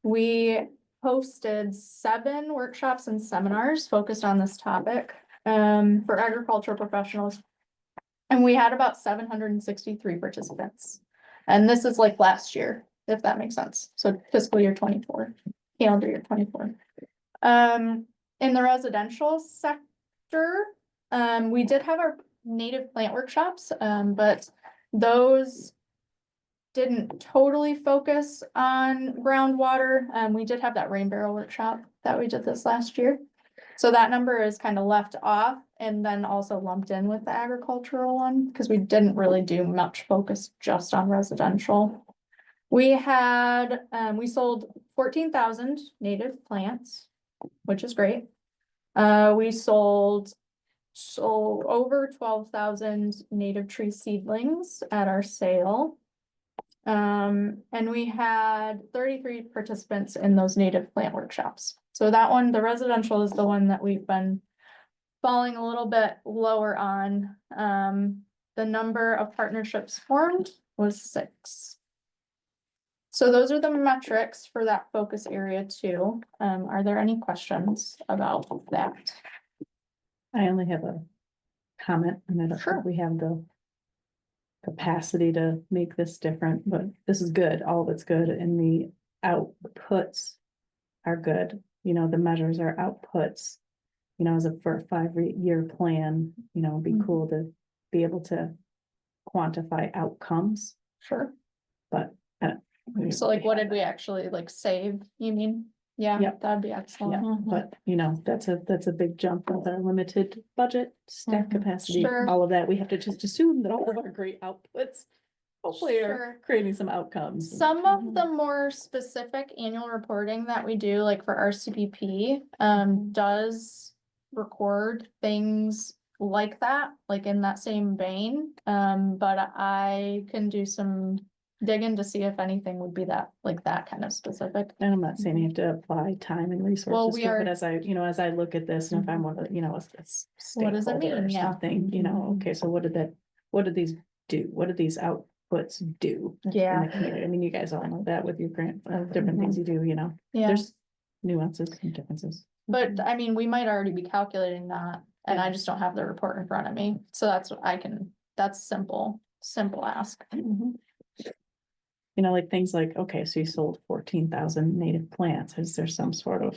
We hosted 7 workshops and seminars focused on this topic for agricultural professionals. And we had about 763 participants. And this is like last year, if that makes sense. So fiscal year 24, calendar year 24. In the residential sector, we did have our native plant workshops, but those didn't totally focus on groundwater. We did have that rain barrel workshop that we did this last year. So that number is kind of left off and then also lumped in with the agricultural one because we didn't really do much focus just on residential. We had, we sold 14,000 native plants, which is great. We sold over 12,000 native tree seedlings at our sale. And we had 33 participants in those native plant workshops. So that one, the residential is the one that we've been falling a little bit lower on. The number of partnerships formed was 6. So those are the metrics for that focus area too. Are there any questions about that? I only have a comment, and I don't think we have the capacity to make this different, but this is good, all of it's good, and the outputs are good. You know, the measures are outputs, you know, for a 5-year plan, you know, it'd be cool to be able to quantify outcomes. Sure. But. So like, what did we actually like save, you mean? Yeah, Yep. that'd be excellent. Yeah, but you know, that's a big jump with our limited budget, staff capacity, Sure. all of that. We have to just assume that all of our great outputs hopefully Sure. are creating some outcomes. Some of the more specific annual reporting that we do, like for RCPP, does record things like that, like in that same vein. But I can do some digging to see if anything would be that, like that kind of specific. And I'm not saying you have to apply time and resources we to it, are- but as I look at this, and if I'm one of, you know, a What does it stakeholder or mean? Yeah. something, you know, okay, so what did these do? What did these outputs do? In Yeah, the community? I mean, you guys all know that with your grant, different things you do, you know, yeah. there's nuances and differences. But I mean, we might already be calculating that, and I just don't have the report in front of me. So that's what that's simple ask. You know, like things like, okay, so you sold 14,000 native plants. Is there some sort of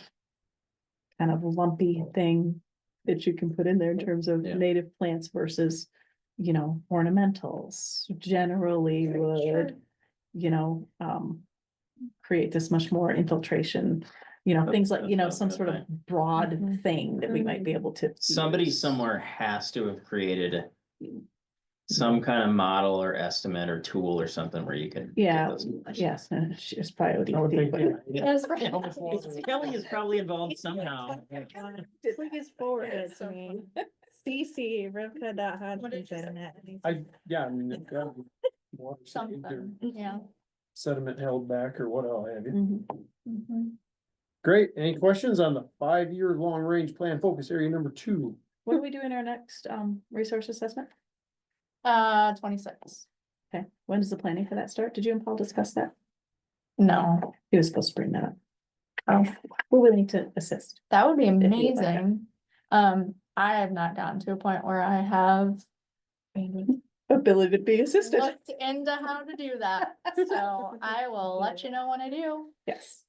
kind of lumpy thing that you can put in there in terms of Yeah. native plants versus, you know, ornamentals, generally would, you know, create this much more infiltration, you know, things like, you know, some sort of broad Mhm. thing that we might be able to. Somebody use. somewhere has to have created some kind of model or estimate or tool or something where you can. get Yeah, those numbers. yes, and she's probably. I would think, yeah. That's right. Kelly is probably involved somehow. Please forward it to me. CC What did you say? I mean, if that water saved or Something, yeah. sediment held back or what have you. Mhm. Mhm. Great. Any questions on the 5-year long range plan focus area number 2? What are we doing our next resource assessment? 26. Okay, when does the planning for that start? Did you and Paul discuss that? No, He was supposed to bring that up. oh, We're willing to assist. that would be If you'd like that. amazing. I have not gotten to a point where I have Ability to be assisted. looked into how to do that, so I will let you know when I do. Yes.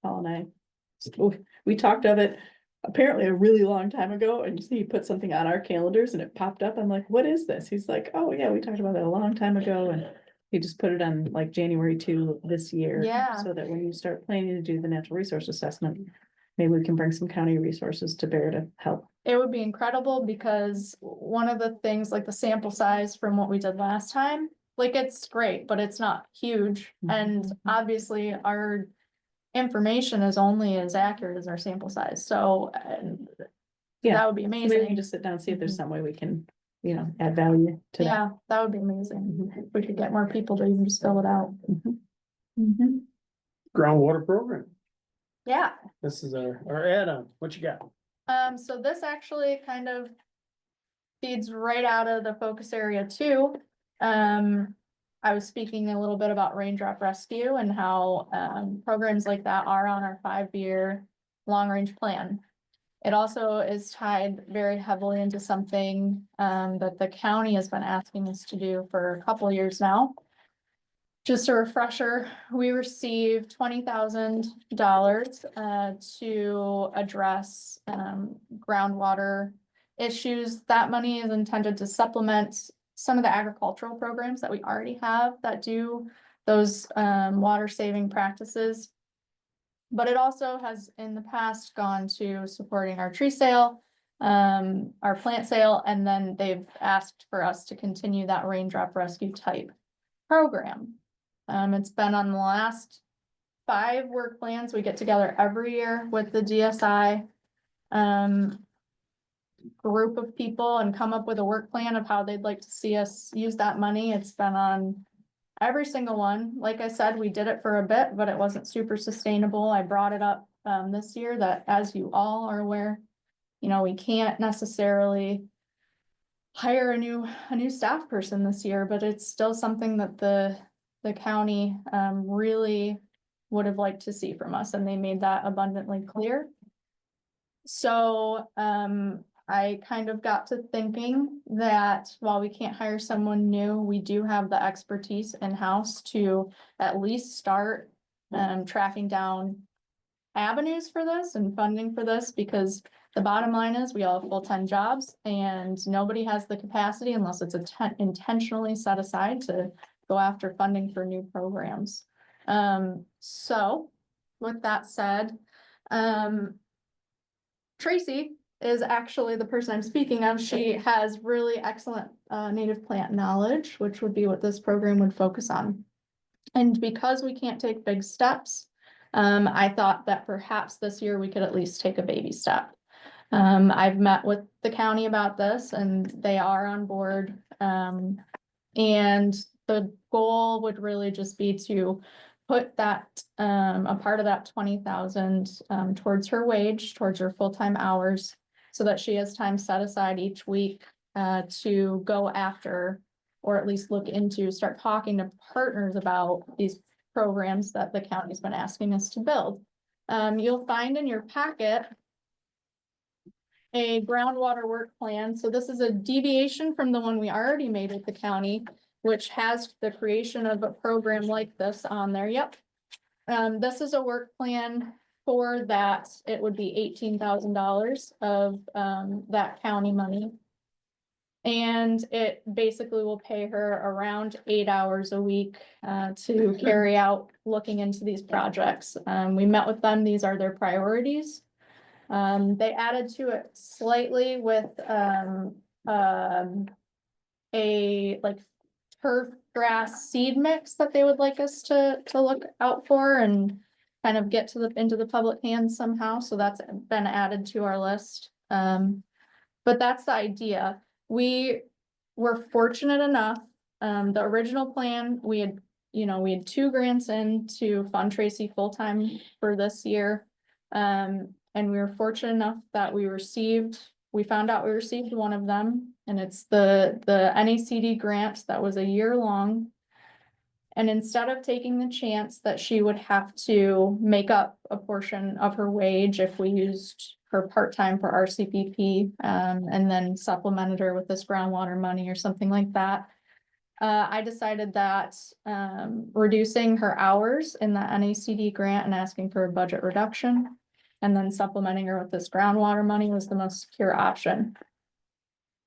Paul and we talked of it apparently a really long time ago, and he put something on our calendars and it popped up. I'm like, what is this? He's like, oh yeah, we talked about that a long time ago, and he just put it on like January 2 this year. Yeah. So that when you start planning to do the natural resource assessment, maybe we can bring some county resources to bear to help. It would be incredible because one of the things, like the sample size from what we did last time, like it's great, but it's not huge. Mhm. And obviously our information is only as accurate as our sample size, so Yeah. that would be So maybe we can amazing. just sit down and see if there's Mhm. some way we can, you know, add value to that. Yeah, that would be amazing. If we could get more people to even just fill it out. Mhm. Mhm. Groundwater program. Yeah. This is our add-on. What you got? So this actually kind of feeds right out of the focus area too. I was speaking a little bit about raindrop rescue and how, programs like that are on our 5-year long-range plan. It also is tied very heavily into something, that the county has been asking us to do for a couple years now. Just a refresher, we received $20,000 to address groundwater issues. That money is intended to supplement some of the agricultural programs that we already have that do those water saving practices. But it also has in the past gone to supporting our tree sale, our plant sale, and then they've asked for us to continue that raindrop rescue type program. It's been on the last 5 work plans. We get together every year with the DSI group of people and come up with a work plan of how they'd like to see us use that money. It's been on every single one. Like I said, we did it for a bit, but it wasn't super sustainable. I brought it up this year that, as you all are aware, you know, we can't necessarily hire a new staff person this year, but it's still something that the county really would have liked to see from us, and they made that abundantly clear. So I kind of got to thinking that while we can't hire someone new, we do have the expertise in-house to at least start tracking down avenues for this and funding for this, because the bottom line is we all have full-time jobs and nobody has the capacity unless it's intentionally set aside to go after funding for new programs. So with that said, Tracy is actually the person I'm speaking of. She has really excellent native plant knowledge, which would be what this program would focus on. And because we can't take big steps, I thought that perhaps this year we could at least take a baby step. I've met with the county about this and they are on board. And the goal would really just be to put that, a part of that 20,000 towards her wage, towards her full-time hours, so that she has time set aside each week to go after, or at least look into, start talking to partners about these programs that the county's been asking us to build. You'll find in your packet a groundwater work plan. So this is a deviation from the one we already made with the county, which has the creation of a program like this on there. Yep. This is a work plan for that, it would be $18,000 of that county money. And it basically will pay her around 8 hours a week to carry out looking into these projects. We met with them, these are their priorities. They added to it slightly with a like turf grass seed mix that they would like us to look out for and kind of get to into the public hands somehow, so that's been added to our list. But that's the idea. We were fortunate enough, the original plan, we had 2 grants in to fund Tracy full-time for this year. And we were fortunate enough that we found out we received one of them, and it's the NACD grant that was a year long. And instead of taking the chance that she would have to make up a portion of her wage if we used her part-time for RCPP, and then supplemented her with this groundwater money or something like that, I decided that reducing her hours in the NACD grant and asking for a budget reduction, and then supplementing her with this groundwater money was the most secure option.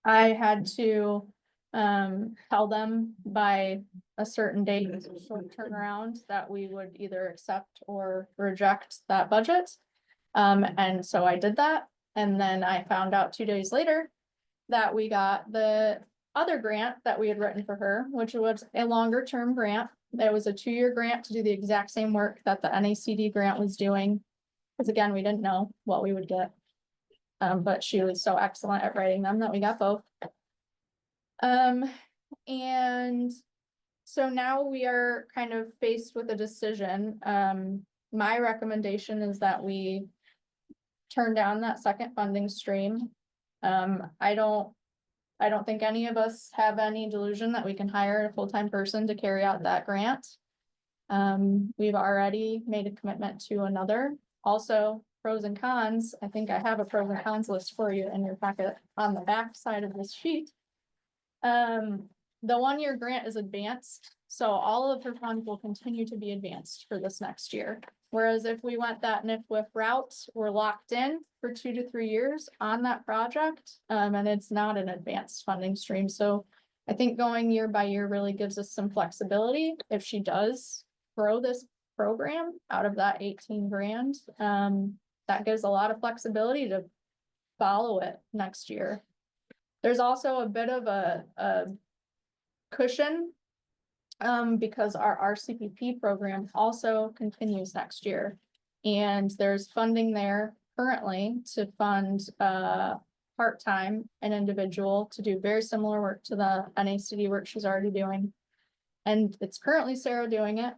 I had to tell them by a certain date, short turnaround, that we would either accept or reject that budget. And so I did that, and then I found out 2 days later that we got the other grant that we had written for her, which was a longer term grant. It was a 2-year grant to do the exact same work that the NACD grant was doing. Because again, we didn't know what we would get. But she was so excellent at writing them that we got both. And so now we are kind of faced with a decision. My recommendation is that we turn down that second funding stream. I don't think any of us have any delusion that we can hire a full-time person to carry out that grant. We've already made a commitment to another. Also, pros and cons, I think I have a pros and cons list for you in your packet on the back side of this sheet. The 1-year grant is advanced, so all of her funds will continue to be advanced for this next year. Whereas if we went that NIFWIF route, we're locked in for 2 to 3 years on that project, and it's not an advanced funding stream. So I think going year by year really gives us some flexibility if she does grow this program out of that 18 grand. That gives a lot of flexibility to follow it next year. There's also a bit of a cushion because our RCPP program also continues next year. And there's funding there currently to fund part-time an individual to do very similar work to the NACD work she's already doing. And it's currently Sarah doing it.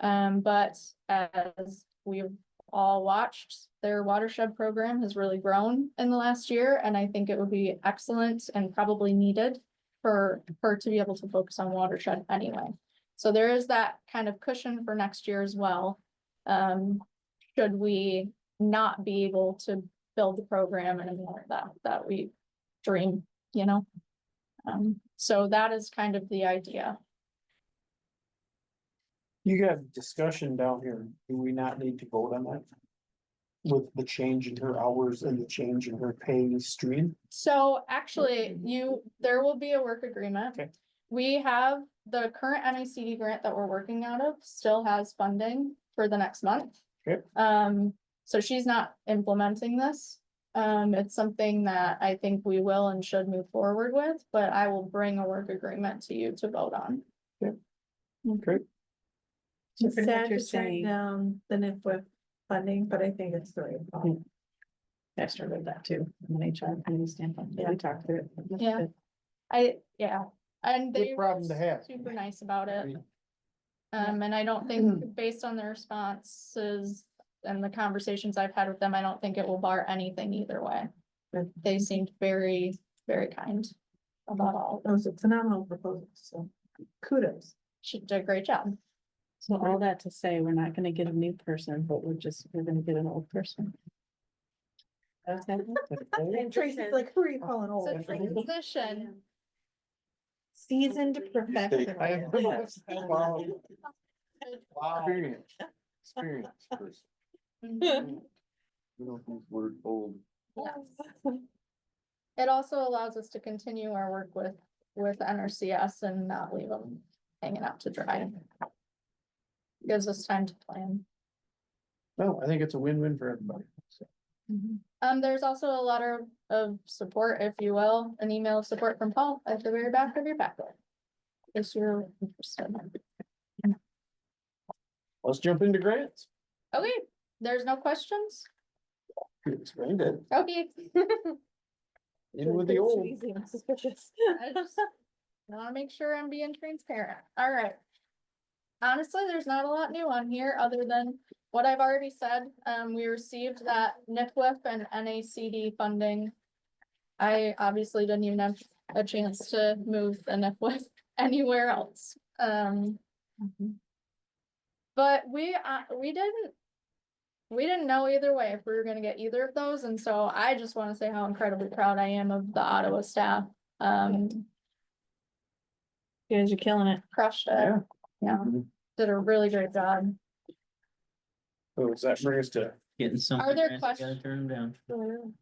But as we've all watched, their watershed program has really grown in the last year, and I think it would be excellent and probably needed for her to be able to focus on watershed anyway. So there is that kind of cushion for next year as well. Should we not be able to build the program anymore that we dream, so that is kind of the idea. You got discussion down here. Do we not need to vote on that? With the change in her hours and the change in her pay stream? So actually, there will be a work agreement. Okay. We have the current NACD grant that we're working out of still has funding for the next month. Okay. So she's not implementing this. It's something that I think we will and should move forward with, but I will bring a work agreement to you to vote on. Okay. So pretty much Sad you're to track saying, down the NIFWIF funding, but I think it's the right call. I started that too, from an HR planning standpoint, Yeah. we talked through it. That's Yeah. good. And Good they were problem to have. super nice about it. Yeah. And I don't think, based on their responses and the conversations I've had with them, I don't think it will bar anything either way. They seemed very, very kind about all. That was a phenomenal proposal, so kudos. She did a great job. So all that to say, we're not gonna get a new person, but we're gonna get an old person. Okay. And Tracy's like, who are you calling old? It's a transition. Seasoned professional. I have- Wow. Experience person. Mhm. We don't use word old. Yes. It also allows us to continue our work with NRCS and not leave them hanging out to dry. Gives us time to plan. No, I think it's a win-win for everybody. So, There's also a letter of support, if you will, an email of support from Paul at the very back of your packet. If you're interested. let's jump into grants. Okay, there's no questions? You explained it. Okay. In with the old. Easy and suspicious. I just wanna make sure I'm being transparent. All right. Honestly, there's not a lot new on here other than what I've already said. We received that NIPWIP and NACD funding. I obviously didn't even have a chance to move the NIPWIP anywhere else. But we didn't know either way if we were gonna get either of those, and so I just wanna say how incredibly proud I am of the Ottawa staff. You guys are killing it. Crushed it. Yeah, did a really great job. So does that bring us to? Getting some. Are there grants, you gotta questions? Turn them down.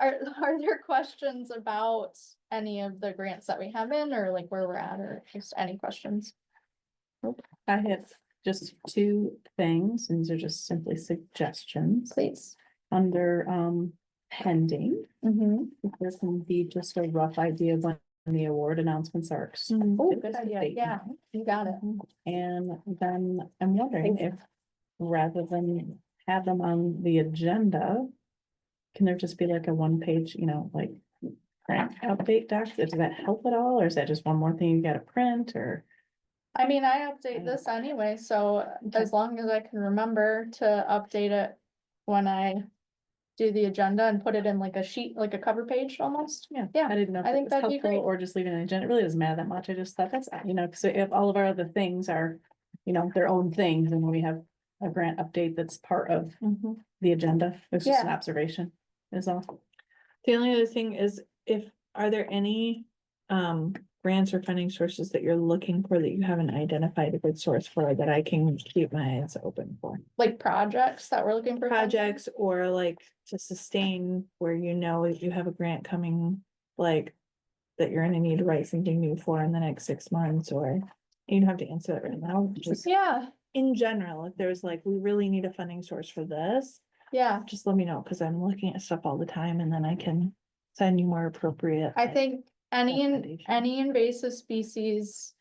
Are there questions about any of the grants that we have in, or like where we're at, or just any questions? I have just two things, and these are just simply suggestions. Please. Under, pending, Mm-hmm. if there can be just a rough idea of when the award announcements are. Oh, expected good to idea. be. Yeah, you got it. And then I'm wondering if, rather than have them on the agenda, can there just be like a one-page, like grant update doc? Does that help at all, or is that just one more thing you gotta print, or? I mean, I update this anyway, so as long as I can remember to update it when I do the agenda and put it in like a sheet, like a cover page almost. Yeah, Yeah, I didn't know if I it think was that'd be helpful great. or just leaving an agenda. It really doesn't matter that much. I just thought that's, because if all of our other things are, their own things, and we have a grant update that's part of the agenda. It's just an Yeah. observation, is all. The only other thing is are there any grants or funding sources that you're looking for that you haven't identified a good source for that I can keep my eyes open for? Like projects that we're looking for. funding? Projects or like to sustain where you have a grant coming, like that you're gonna need to write something new for in the next 6 months, or you don't have to answer that right now. Just Yeah, in general, if there's like, we really need a funding source for this, yeah. just let me know, because I'm looking at stuff all the time and then I can send you more appropriate. I like, think any recommendation. invasive species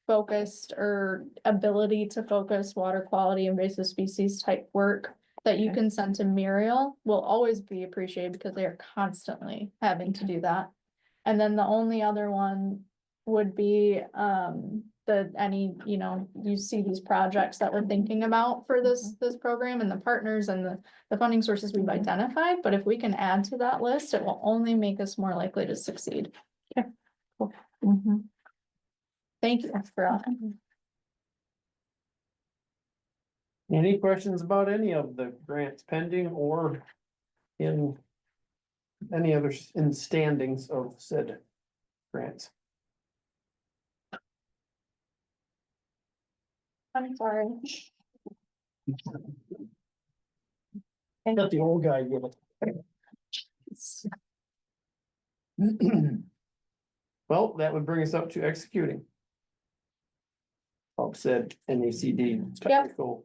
focused or ability to focus water quality invasive species type work that you Okay. can send to Muriel will always be appreciated because they are constantly having to do that. And then the only other one would be you see these projects that we're thinking about for this program and the partners and the funding sources we've identified, but if we can add to that list, it will only make us more likely to succeed. Thank you for Any questions about any of the grants pending or in any other in standings of said grants? I'm sorry. Let the old guy get it. Well, that would bring us up to executing. Bob said NACD technical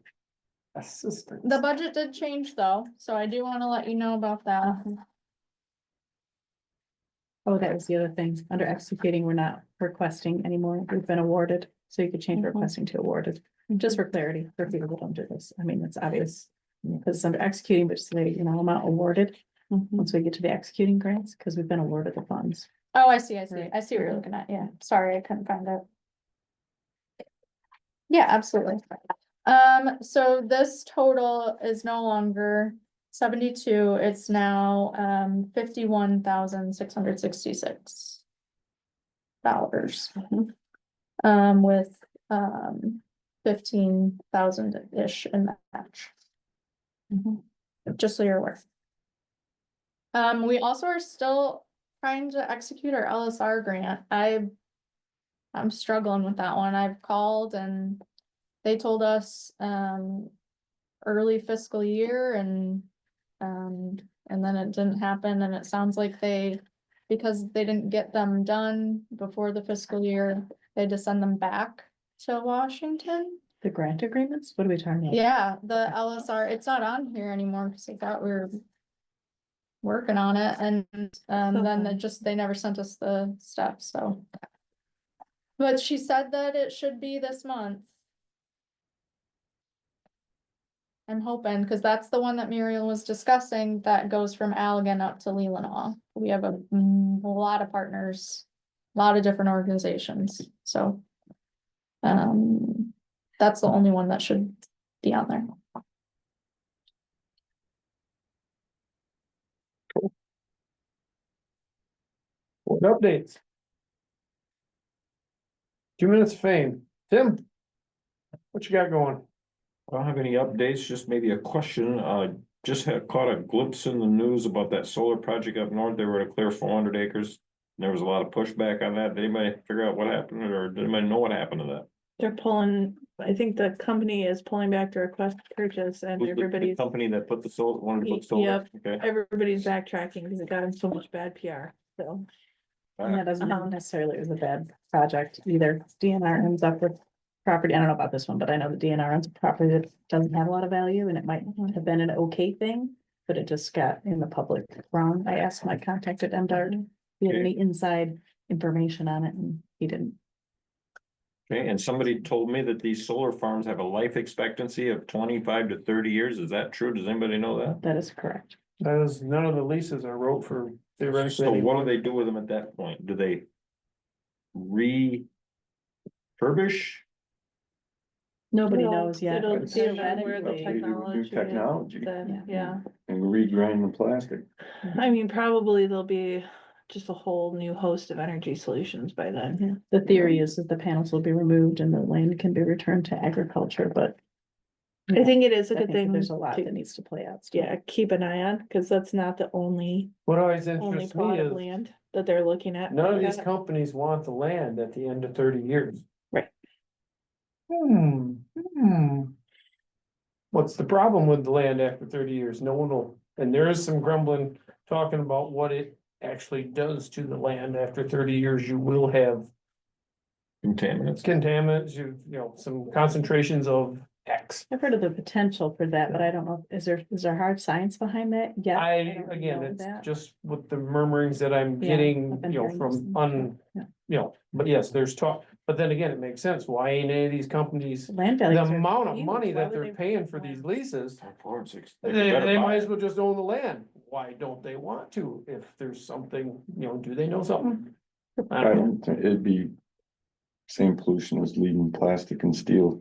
assistant. The budget did change though, so I do want to let you know about that. Oh, that was the other thing. Under executing, we're not requesting anymore. We've been awarded, so you could change requesting to awarded. Just for clarity, for people that don't do this. I mean, it's obvious. Because it's under executing, but say, I'm not awarded. Once we get to the executing grants, because we've been awarded the funds. Oh, I see, I Right. see what you're looking at, yeah, sorry, I couldn't find it. Yeah, absolutely. So this total is no longer 72, it's now 51,666 dollars. With 15,000-ish in match. Just so you're aware. We also are still trying to execute our LSR grant. I'm struggling with that one. I've called and they told us, early fiscal year and then it didn't happen, and it sounds like because they didn't get them done before the fiscal year, they had to send them back to Washington. The grant agreements, what are we talking about? Yeah, the LSR, it's not on here anymore, because I thought we were working on it, and then they never sent us the stuff, so. But she said that it should be this month. I'm hoping, because that's the one that Muriel was discussing, that goes from Allegan up to Leelanau. We have a lot of partners, a lot of different organizations, so. That's the only one that should be on there. What updates? 2 minutes of fame. Tim? What you got going? I don't have any updates, just maybe a question. Just had caught a glimpse in the news about that solar project up north. They were to clear 400 acres. There was a lot of pushback on that. Did anybody figure out what happened, or did anybody know what happened to that? They're pulling, I think the company is pulling back the request to purchase and Was the everybody's, company that put the solar, wanted to put solar? Yep. Okay. everybody's backtracking because it got in so much bad PR, so. And that doesn't mean necessarily it was a bad project either. DNR ends up with property, I don't know about this one, but I know the DNR owns a property that doesn't have a lot of value, and it might have been an okay thing, but it just got in the public wrong. I asked him, I contacted MDARD, he had any inside information on it, and he didn't. Okay, and somebody told me that these solar farms have a life expectancy of 25 to 30 years. Is that true? Does anybody know that? That is correct. That is, none of the leases are wrote for theoretically. So what do they do with them at that point? Do they refurbish? Nobody It'll- knows yet. it'll but depend on where the theoretically- New technology Yeah, and regrind the plastic. I mean, probably there'll be just a whole new host of energy solutions by then. Yeah. The theory is that the panels will be removed and the land can be returned to agriculture, but. I think it is a I good think thing. There's a lot to- that needs to play out. still. Yeah, keep an eye on, because that's not the only What always only interests me plot of is, land that they're looking at. none of these companies want the land at the end of 30 years. Right. What's the problem with the land after 30 years? No one will, and there is some grumbling, talking about what it actually does to the land after 30 years. You will have contaminants, you know, some concentrations of X. I've heard of the potential for that, but I don't know, is there hard science behind that? Yeah. Again, it's just with the murmurings that I'm Yeah, getting, I've been you know, hearing from some- yeah. you know, but yes, there's talk, but then again, it makes sense. Why ain't any of these companies, Land the values are amount of huge. money Why that would they're they- paying for these leases, They they better buy might as it. well just own the land. Why don't they want to? If there's something, you know, do they know something? I I don't know. don't think it'd be same pollution as leaving plastic and steel.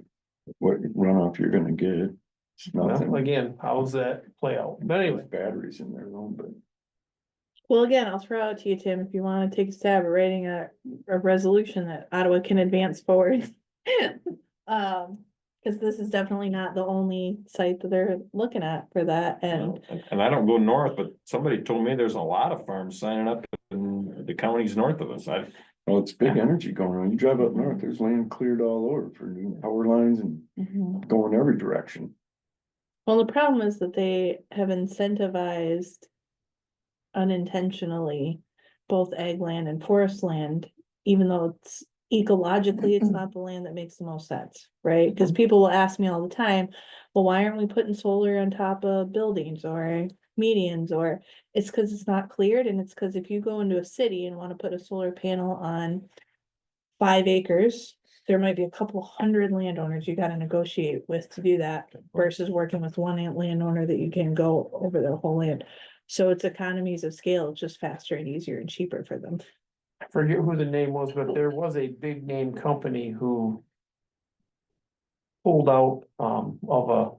What runoff you're gonna get, it's nothing. Well, again, how's that play out? But anyway, There's batteries in there though, but Well, again, I'll throw out to you, Tim, if you wanna take a stab at writing a resolution that Ottawa can advance forward. Cause this is definitely not the only site that they're looking at for that, and And I don't go north, but somebody told me there's a lot of farms signing up in the counties north of us. well, it's big energy going on. You drive up north, there's land cleared all over for new power lines and Mhm. going every direction. well, the problem is that they have incentivized unintentionally both ag land and forest land, even though it's ecologically, it's not the land that makes the most sense, right? Because people will ask me all the time, well, why aren't we putting solar on top of buildings or medians? Or it's because it's not cleared, and it's because if you go into a city and want to put a solar panel on 5 acres, there might be a couple hundred landowners you gotta negotiate with to do that versus working with one landowner that you can go over their whole land. So it's economies of scale, it's just faster and easier and cheaper for them. I forget who the name was, but there was a big name company who pulled out of a,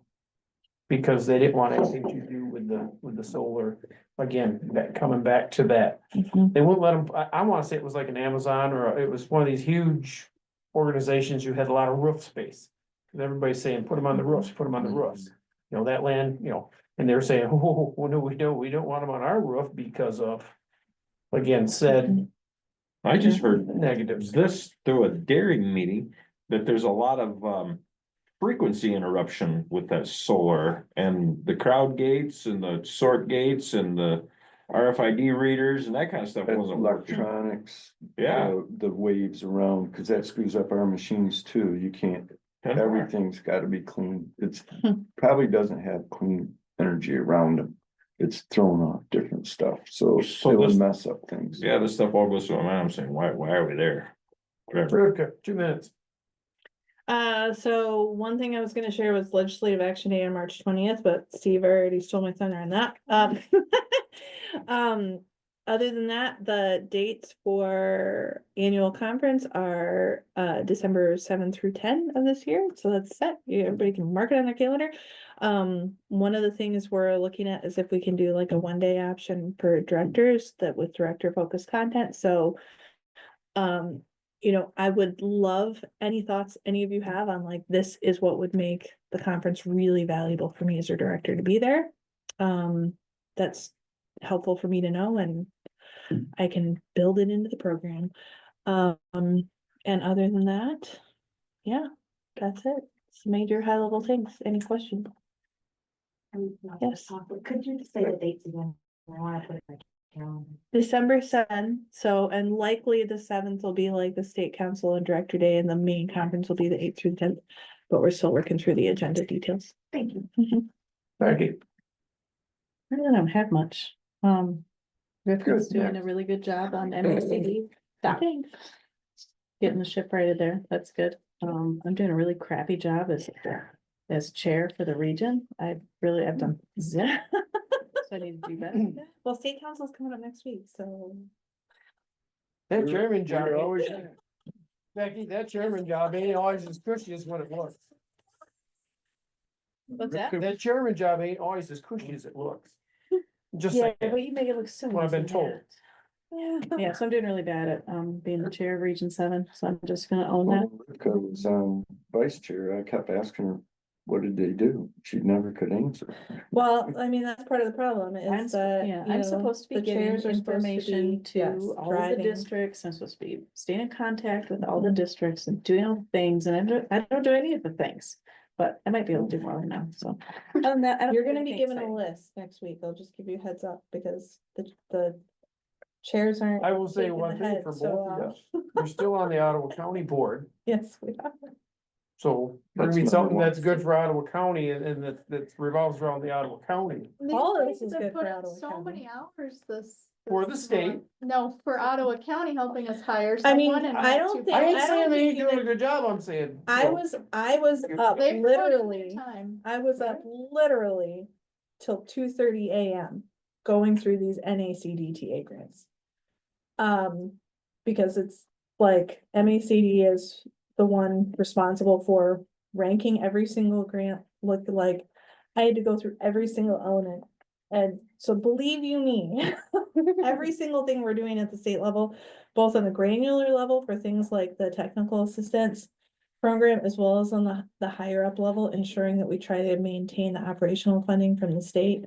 because they didn't want anything to do with the solar. Again, that coming back to that, they wouldn't let them, I wanna say it was like an Amazon, or it was one of these huge organizations. You had a lot of roof space. And everybody's saying, put them on the roofs, put them on the roofs. You know, that land, you know, and they're saying, oh, no, we don't want them on our roof because of, again, said I just heard negatives. this through a dairy meeting, that there's a lot of frequency interruption with that solar and the crowd gates and the sort gates and the RFID readers and that kind of stuff wasn't working. Electronics. Yeah. The waves around, cause that screws up our machines too. You can't, everything's gotta be clean. It's probably doesn't have clean energy around them. It's throwing off different stuff, so So it'll this- mess up things. Yeah, this stuff all goes through my mind. I'm saying, why are we there? Whatever. Rivka, 2 minutes. So one thing I was gonna share was legislative action day on March 20th, but Steve already stole my thunder on that. Other than that, the dates for annual conference are December 7 through 10 of this year, so that's set. Everybody can mark it on their calendar. One of the things we're looking at is if we can do like a 1-day option for directors that with director focused content, so you know, I would love any thoughts any of you have on like, this is what would make the conference really valuable for me as a director to be there. That's helpful for me to know, and I can build it into the program. And other than that, yeah, that's it. It's major high level things. Any questions? Yes. Could you just say the dates again? I wanna put it in my calendar. December 7th, so, and likely the 7th will be like the state council and director day, and the main conference will be the 8th through the 10th. But we're still working through the agenda details. Thank you. Becky. I really don't have much. Rivka's Good, doing a next. really good job on MACD. Thanks. Getting the ship righted there. That's good. I'm doing a really crappy job as chair for the region. I've done zip. So I need to do better. Well, state council's coming up next week, so. That chairman job always, Becky, that chairman job ain't always as cushy as what it looks. What's that? That chairman job ain't always as cushy as it looks. Just Yeah, saying, but you make it look so. what I've been easy, told. yeah. Yeah, so I'm doing really bad at being the chair of Region 7, so I'm just gonna own that. Rivka was vice chair. I kept asking her, what did they do? She never could answer. Well, I mean, that's part of the problem I'm, is that, yeah, you I'm know, supposed to be the giving chairs are supposed to information be, yes, to all of the driving. districts. I'm supposed to be staying in contact with all the districts and doing all the things, and I don't do any of the things. But I might be able to do more now, so. Other than that, I don't You're have gonna be anything given a exciting. list next week. I'll just give you a heads up because the chairs aren't. I will say taking one the thing head, for so, both of you. You're still on the Ottawa County Board, Yes, we are. so bring That's me number something one. that's good for Ottawa County and that revolves around the Ottawa County. All of this is good for Ottawa County. hours this. For the state. No, for Ottawa County helping us hire I mean, someone and I not don't to think- I pay. ain't I saying don't they ain't think doing a that- good job, I'm saying. I no. was up They've put in their literally. time. I was up literally till 2:30 AM going through these NACDTA grants. Because it's like MACD is the one responsible for ranking every single grant, look like. I had to go through every single element, and so believe you me, every single thing we're doing at the state level, both on the granular level for things like the technical assistance program, as well as on the higher up level, ensuring that we try to maintain the operational funding from the state.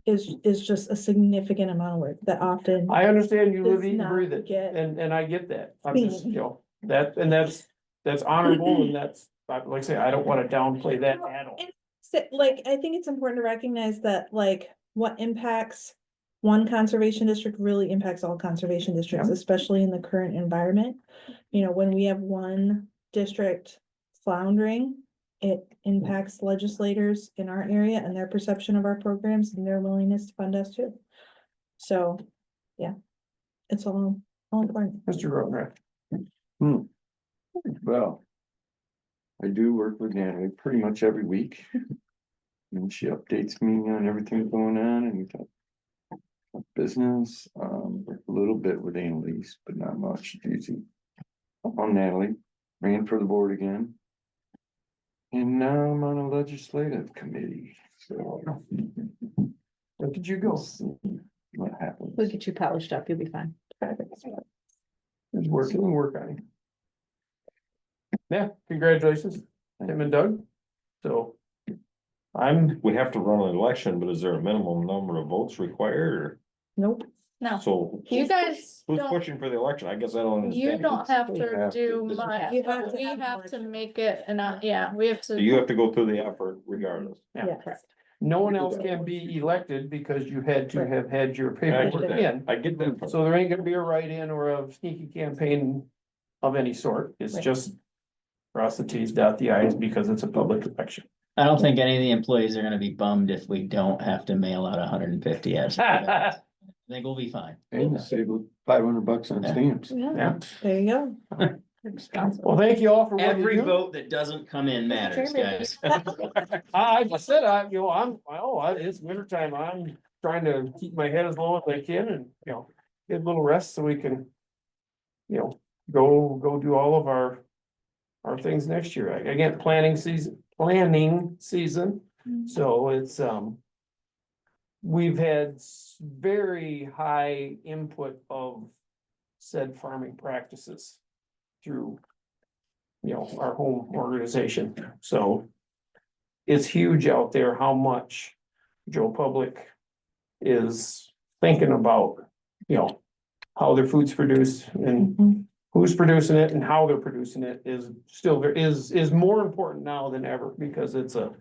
Is just a significant amount of work that often. I understand you live, Does eat and not breathe it, get and I get that, I'm just, seen. you know, that's honorable, and that's, like I say, I don't wanna downplay that Well, at all. Like, I think it's important to recognize that, like, what impacts one conservation district really impacts all conservation districts, especially in the current environment. You know, when we have one district floundering, it impacts legislators in our area and their perception of our programs and their willingness to fund us too. So, yeah, it's all important. Mr. Rotenrath. Well, I do work with Natalie pretty much every week. And she updates me on everything going on and we talk business, work a little bit with Annalise, but not much, it's easy. I'm Natalie, ran for the board again. And now I'm on a legislative committee, so. Look at you go. We'll see what happens. We'll get you polished up, you'll be fine. It's working, work on it. Yeah, congratulations, Tim and Doug. So. We have to run an election, but is there a minimum number of votes required or? Nope, No, So you guys who's don't, pushing for the election? I guess I don't understand. you don't have We to have to do do much, You have to we have an have to election. make it, and yeah, we have So you to. have to go through the effort regardless. Yeah. Correct. No one else can be elected because you had to have had your I get paperwork that. in. I get that. So there ain't gonna be a write-in or a sneaky campaign of any sort. It's Right. just cross the Ts, dot the Is because it's a public election. I don't think any of the employees are gonna be bummed if we don't have to mail out 150 ads. I think we'll be fine. And save $500 on stamps. Yeah. There you go. Well, thank you all for what you Every do. vote that doesn't come in matters, guys. I said, it's winter time. I'm trying to keep my head as low as I can and, get a little rest so we can, go do all of our things next year. Again, planning season. So it's, we've had very high input of said farming practices through, our home organization. So it's huge out there how much Joe Public is thinking about, how their food's produced and who's producing it and how they're producing it is still there is more important now than ever because it's the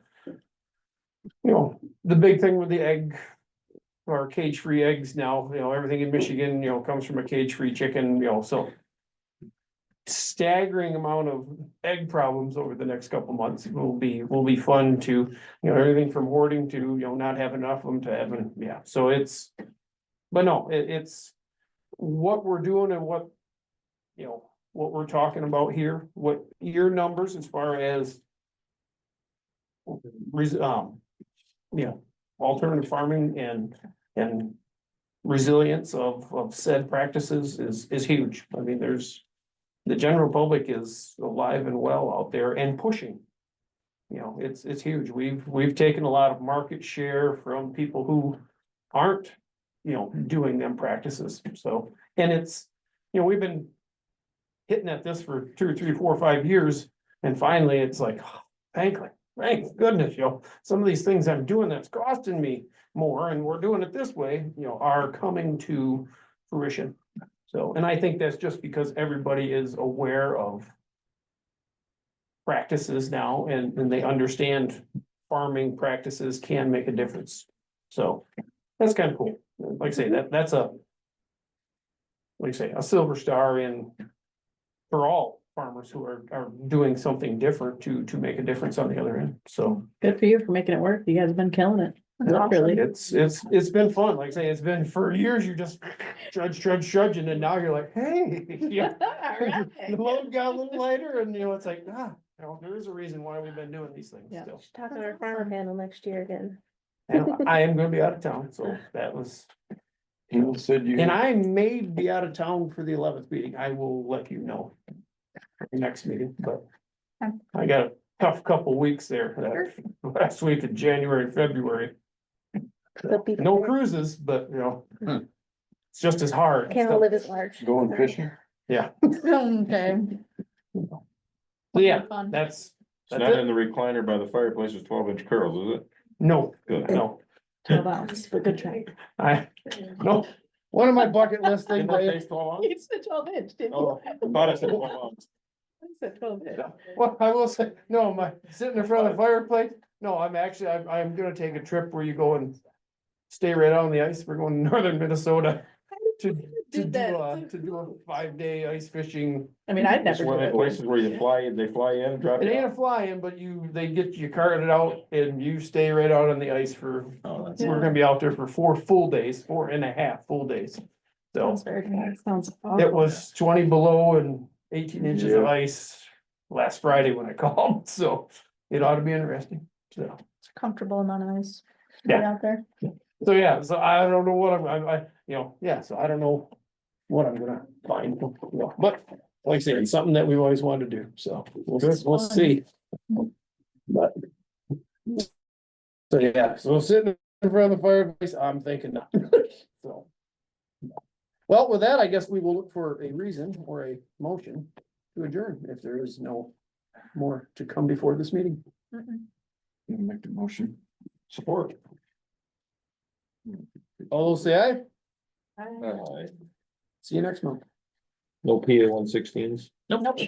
big thing with the egg or cage-free eggs now, everything in Michigan, comes from a cage-free chicken, so staggering amount of egg problems over the next couple months will be fun to, everything from hoarding to, not have enough of them to having, so it's, but no, it's what we're doing and what, what we're talking about here, what your numbers as far as alternative farming and resilience of said practices is huge. I mean, the general public is alive and well out there and pushing. It's huge. We've taken a lot of market share from people who aren't, doing them practices. So, and it's, we've been hitting at this for 2, 3, 4, 5 years. And finally it's like, thank goodness, some of these things I'm doing that's costing me more and we're doing it this way, are coming to fruition. So, and I think that's just because everybody is aware of practices now and they understand farming practices can make a difference. So that's kind of cool. Like I say, that's a silver star for all farmers who are doing something different to make a difference on the other end. So Good for you for making it work. You guys have been killing it. Really. it's been fun. Like I say, it's been for years, you just trudge, and then now you're like, hey, the load got a little lighter and it's like, there is a reason why we've been doing these things Yeah. still. Talk on our farmer panel next year again. And I am gonna be out of town, so that was, He said you. and I may be out of town for the 11th meeting. I will let you know. For the next meeting, but I got a tough couple weeks there, that last week of January and February. No cruises, but it's just as hard. Can't all live as large. Going fishing? Yeah, Okay. so yeah, Fun. that's It's not in the recliner by the fireplace with 12-inch curls, is it? no, Good. no, 12 ounce, but good try. no. One of my bucket list things. Didn't it taste 12 ounce? It's the 12 inch, didn't Oh, you? I thought it said 12 ounce. It's the 12 inch. Well, I will say, no, sitting in front of the fireplace, no, I'm gonna take a trip where you go and stay right on the ice. We're going to northern Minnesota to Did that do a 5-day ice fishing. I mean, I'd It's never one do of the it. places where they fly in, drop It it ain't off. a fly-in, but they get you carted out and you stay right out on the ice for, Oh, that's we're gonna be out there for 4 full days, 4.5 full days. So Sounds very good. Sounds it awful. was 20 below and 18 inches of Yeah. ice last Friday when I called, so it ought to be interesting, so. It's a comfortable amount of ice. Yeah. Out there. So, yeah, so I don't know what so I don't know what I'm gonna find, but like I say, it's something that we've always wanted to do, so we'll see. But. So, yeah, so sitting in front of the fireplace, I'm thinking not, so. Well, with that, I guess we will look for a reason or a motion to adjourn if there is no more to come before this meeting. Make the motion. Support. All those say aye? See you next month. No PA 116s. Nope.